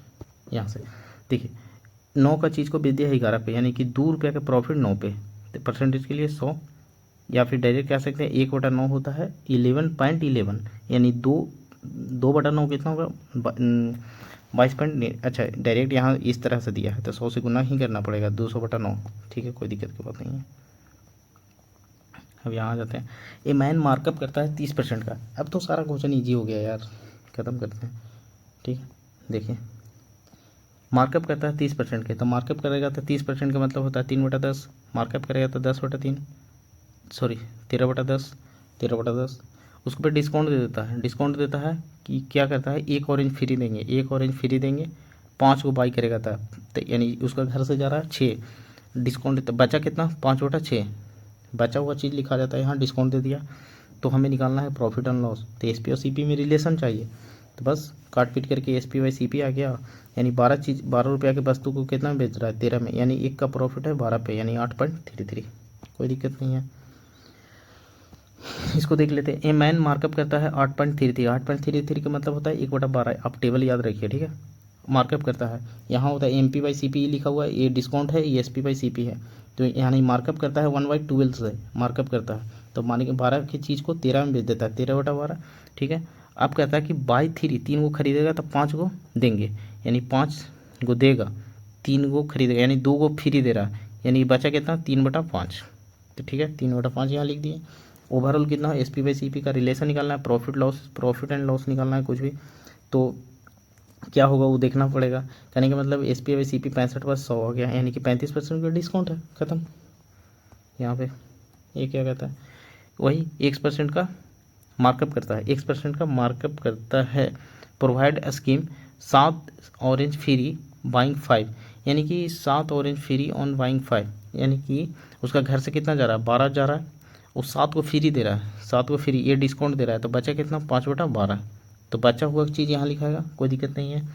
यहाँ से। देखिए 9 का चीज़ को बेच दिया 11 पे, यानी कि 2 रुपये का प्रॉफिट 9 पे, तो परसेंटेज के लिए 100, या फिर डायरेक्ट कह सकते हैं 1/9 होता है 11.11, यानी 2/9 कितना होगा 22. अच्छा डायरेक्ट यहाँ इस तरह से दिया है तो 100 से गुना ही करना पड़ेगा 200/9, ठीक है, कोई दिक्कत की बात नहीं है। अब यहाँ आ जाते हैं, ए मैन मार्कअप करता है 30% का। अब तो सारा क्वेश्चन ईजी हो गया यार, ख़त्म करते हैं, ठीक है। देखिए मार्कअप करता है 30% के, तो मार्कअप करेगा तो 30% का मतलब होता है 3/10, मार्कअप करेगा तो 10/3, सॉरी 13/10, 13/10। उसको पे डिस्काउंट दे देता है, डिस्काउंट देता है कि क्या करता है, एक ऑरेंज फ्री देंगे, एक ऑरेंज फ्री देंगे, 5 को बाई करेगा था, तो यानी उसका घर से जा रहा है 6, डिस्काउंट देता, बचा कितना 5/6, बचा हुआ चीज़ लिखा जाता है यहाँ, डिस्काउंट दे दिया। तो हमें निकालना है प्रॉफिट एंड लॉस, तो SP और CP में रिलेशन चाहिए, तो बस काट पीट करके SP/CP आ गया, यानी 12 रुपये की वस्तु को कितना बेच रहा है 13 में, यानी एक का प्रॉफिट है 12 पे, यानी 8.33, कोई दिक्कत नहीं है। इसको देख लेते हैं, ए मैन मार्कअप करता है 8.33, 8.33 का मतलब होता है 1/12, आप टेबल याद रखिए, ठीक है। मार्कअप करता है, यहाँ होता है MP/CP लिखा हुआ है, ये डिस्काउंट है, ये SP/CP है, तो यानी मार्कअप करता है 1/12 से मार्कअप करता है, तो माने कि 12 की चीज़ को 13 में बेच देता है, 13/12, ठीक है। अब कहता है कि बाई 3, 3 को खरीदेगा तो 5 को देंगे, यानी 5 को देगा, 3 को खरीदेगा, यानी 2 को फ्री दे रहा है, यानी बचा कितना 3/5, तो ठीक है 3/5 यहाँ लिख दिए। ओवरऑल कितना है SP/CP का रिलेशन निकालना है, प्रॉफिट एंड लॉस निकालना है कुछ भी, तो क्या होगा वो देखना पड़ेगा। कहने का मतलब SP/CP 65/100 हो गया, यानी कि 35% का डिस्काउंट है, ख़त्म। यहाँ पे ये क्या कहता है, वही X% का मार्कअप करता है, X% का मार्कअप करता है, provide scheme 7 orange free buying 5, यानी कि 7 ऑरेंज फ्री ऑन बाइंग 5, यानी कि उसका घर से कितना जा रहा है 12 जा रहा है, वो 7 को फ्री दे रहा है, 7 को फ्री ये डिस्काउंट दे रहा है, तो बचा कितना 5/12, तो बचा हुआ चीज़ यहाँ लिखाएगा, कोई दिक्कत नहीं है।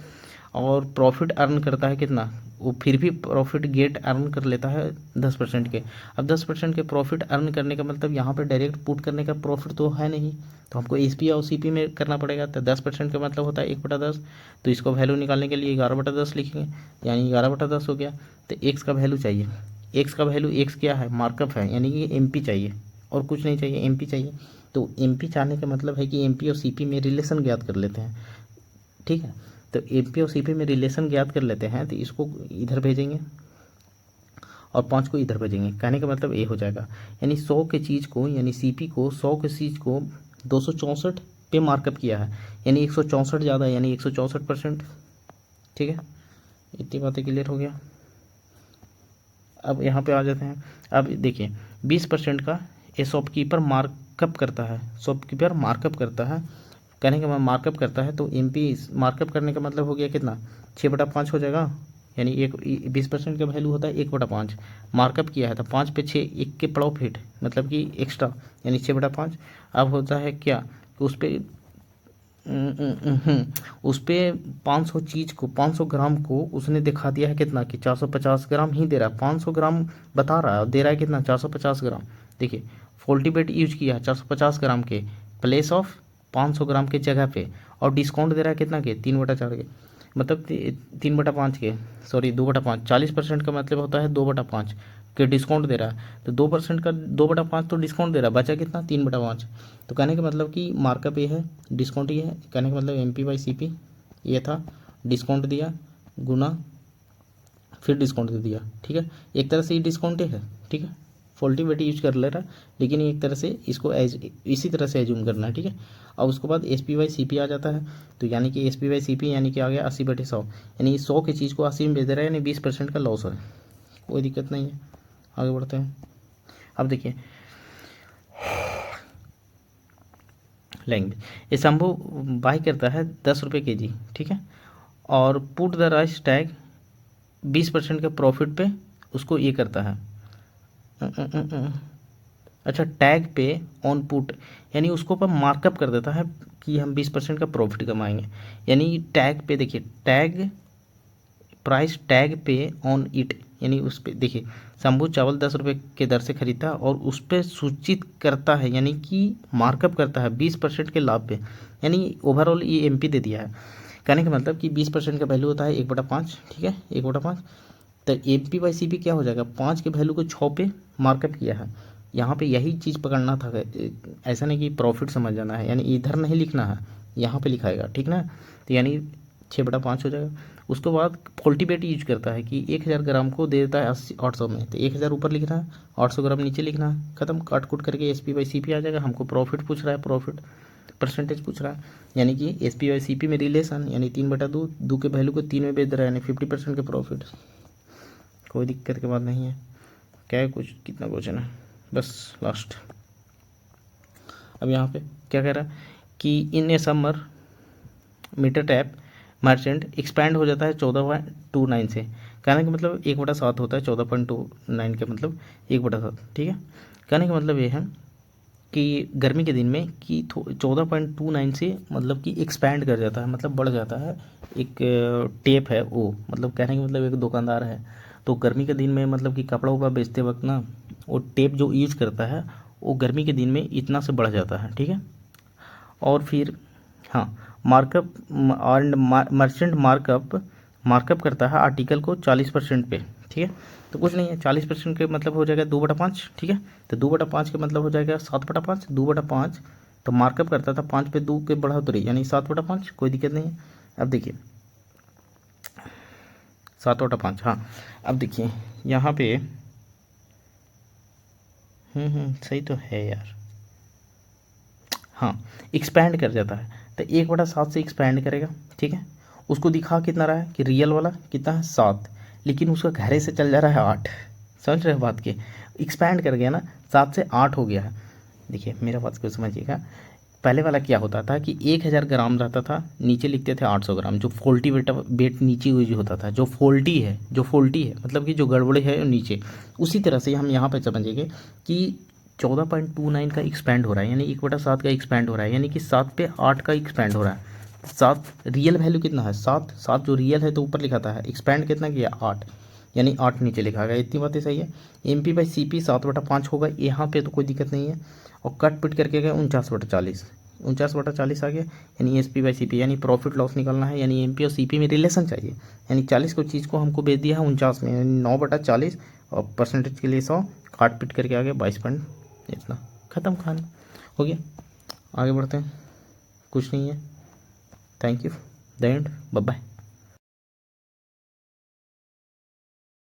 और प्रॉफिट अर्न करता है कितना, वो फिर भी प्रॉफिट गेट अर्न कर लेता है 10% के। अब 10% के प्रॉफिट अर्न करने का मतलब यहाँ पे डायरेक्ट पुट करने का प्रॉफिट तो है नहीं, तो हमको SP और CP में करना पड़ेगा, तो 10% का मतलब होता है 1/10, तो इसको वैल्यू निकालने के लिए 11/10 लिखेंगे, यानी 11/10 हो गया। तो X का वैल्यू चाहिए, X का वैल्यू X क्या है मार्कअप है, यानी कि MP चाहिए, और कुछ नहीं चाहिए, एमपी चाहिए। तो एमपी चाहने का मतलब है कि एमपी और सीपी में रिलेशन ज्ञात कर लेते हैं, ठीक है। तो एमपी और सीपी में रिलेशन ज्ञात कर लेते हैं, तो इसको इधर भेजेंगे और 5 को इधर भेजेंगे। कहने का मतलब ये हो जाएगा, यानी 100 के चीज़ को, यानी सीपी को 100 के चीज़ को 264 पे मार्कअप किया है, यानी 164 ज़्यादा है, यानी 164%, ठीक है। इतनी बातें क्लियर हो गया। अब यहाँ पे आ जाते हैं। अब देखिए 20% का ये शॉपकीपर मार्कअप करता है, शॉपकीपर मार्कअप करता है, कहने का मार्कअप करता है। तो एमपी मार्कअप करने का मतलब हो गया कितना, 6/5 हो जाएगा, यानी 20% का वैल्यू होता है 1/5, मार्कअप किया है तो 5 पे 6, 1 के प्रॉफिट मतलब कि एक्स्ट्रा, यानी 6/5। अब होता है क्या कि उस पर 500 चीज़ को, 500 ग्राम को उसने दिखा दिया है कितना कि 450 ग्राम ही दे रहा है, 500 ग्राम बता रहा है और दे रहा है कितना, 450 ग्राम। देखिए फॉल्टी बेट यूज किया है 450 ग्राम के प्लेस ऑफ 500 ग्राम के जगह पे, और डिस्काउंट दे रहा है कितना के, 3/4 के, मतलब 3/5 के, सॉरी 2/5, 40% का मतलब होता है 2/5 के डिस्काउंट दे रहा है। तो 2% का 2/5 तो डिस्काउंट दे रहा है, बचा कितना, 3/5। तो कहने का मतलब कि मार्कअप ये है, डिस्काउंट ये है, कहने का मतलब MP/CP ये था, डिस्काउंट दिया गुना फिर डिस्काउंट दे दिया, ठीक है। एक तरह से ये डिस्काउंट है, ठीक है, फॉल्टी बेटी यूज कर ले रहा है, लेकिन एक तरह से इसको इसी तरह से एज्यूम करना है, ठीक है। और उसके बाद SP/CP आ जाता है। तो यानी कि SP/CP यानी कि आ गया 80/100, यानी 100 की चीज़ को 80 में बेच दे रहा है, यानी 20% का लॉस है, कोई दिक्कत नहीं है। आगे बढ़ते हैं। अब देखिए लेंगे, ये शंभू बाई करता है 10 रुपये kg, ठीक है, और पुट द राइस टैग 20% के प्रॉफिट पे उसको ये करता है, अच्छा टैग पे ऑन पुट, यानी उसको पर मार्कअप कर देता है कि हम 20% का प्रॉफिट कमाएंगे। यानी टैग पे देखिए, टैग प्राइस टैग पे ऑन इट, यानी उस पर देखिए शंभू चावल 10 रुपये के दर से खरीदता है और उस पर सूचित करता है, यानी कि मार्कअप करता है 20% के लाभ पे, यानी ओवरऑल ये MP दे दिया है। कहने का मतलब कि 20% का वैल्यू होता है 1/5, ठीक है, 1/5। तो MP/CP क्या हो जाएगा, 5 के वैल्यू को 6 पे मार्कअप किया है। यहाँ पे यही चीज़ पकड़ना था, ऐसा नहीं कि प्रॉफिट समझ जाना है, यानी इधर नहीं लिखना है, यहाँ पे लिखाएगा, ठीक ना। तो यानी 6/5 हो जाएगा। उसके बाद फॉल्टीबेट यूज करता है कि 1000 ग्राम को दे देता है 800 में, तो 1000 ऊपर लिखना है, 800 ग्राम नीचे लिखना है, खत्म, काट कूट करके SP/CP आ जाएगा। हमको प्रॉफिट पूछ रहा है, प्रॉफिट परसेंटेज पूछ रहा है, यानी कि SP/CP में रिलेशन, यानी 3/2, 2 के वैल्यू को 3 में बेच रहा है, यानी 50% के प्रॉफिट, कोई दिक्कत की बात नहीं है। क्या है, कुछ कितना क्वेश्चन है, बस लास्ट। अब यहाँ पे क्या कह रहा है कि in a summer meter tap merchant expand हो जाता है 14.29 से, कहने का मतलब 1/7 होता है, 14.29 का मतलब 1/7, ठीक है। कहने का मतलब ये है कि गर्मी के दिन में कि 14.29 से मतलब कि एक्सपैंड कर जाता है, मतलब बढ़ जाता है, एक टेप है वो, मतलब कहने का मतलब एक दुकानदार है, तो गर्मी के दिन में मतलब कि कपड़ा उपड़ा बेचते वक्त ना वो टेप जो यूज करता है वो गर्मी के दिन में इतना से बढ़ जाता है, ठीक है। और फिर हाँ, मार्कअप एंड मर्चेंट मार्कअप करता है आर्टिकल को 40% पे, ठीक है। तो कुछ नहीं है, 40% के मतलब हो जाएगा 2/5, ठीक है। तो 2/5 का मतलब हो जाएगा 7/5, 2/5 तो मार्कअप करता था 5 पे 2 के बढ़ोतरी, यानी 7/5, कोई दिक्कत नहीं है। अब देखिए 7/5, हाँ। अब देखिए यहाँ पे सही तो है यार, हाँ, एक्सपैंड कर जाता है, तो 1/7 से एक्सपैंड करेगा, ठीक है। उसको दिखा कितना रहा है कि रियल वाला कितना है 7, लेकिन उसका घरे से चल जा रहा है 8, समझ रहे हो बात के, एक्सपैंड कर गया ना, 7 से 8 हो गया है। देखिए मेरा बात को समझिएगा, पहले वाला क्या होता था कि 1000 ग्राम रहता था, नीचे लिखते थे 800 ग्राम, जो फॉल्टी बेट नीचे यूज होता था, जो फॉल्टी है मतलब कि जो गड़बड़े है नीचे। उसी तरह से हम यहाँ पे समझेंगे कि 14.29 का एक्सपैंड हो रहा है, यानी 1/7 का एक्सपैंड हो रहा है, यानी कि 7 पे 8 का एक्सपैंड हो रहा है। 7 रियल वैल्यू कितना है, 7 जो रियल है तो ऊपर लिखा था, एक्सपैंड कितना किया 8, यानी 8 नीचे लिखा गया। इतनी बातें सही है। MP/CP 7/5 होगा यहाँ पे, तो कोई दिक्कत नहीं है। और कट पिट करके गया 49/40, 49/40 आ गया, यानी SP/CP, यानी प्रॉफिट लॉस निकालना है, यानी MP और CP में रिलेशन चाहिए, यानी 40 को चीज़ को हमको बेच दिया है 49 में, यानी 9/40, और परसेंटेज के लिए 100, काट पिट करके आ गया 22 पॉइंट, इतना ख़त्म कहानी, हो गया। आगे बढ़ते हैं, कुछ नहीं है। Thank you, the end, bye bye.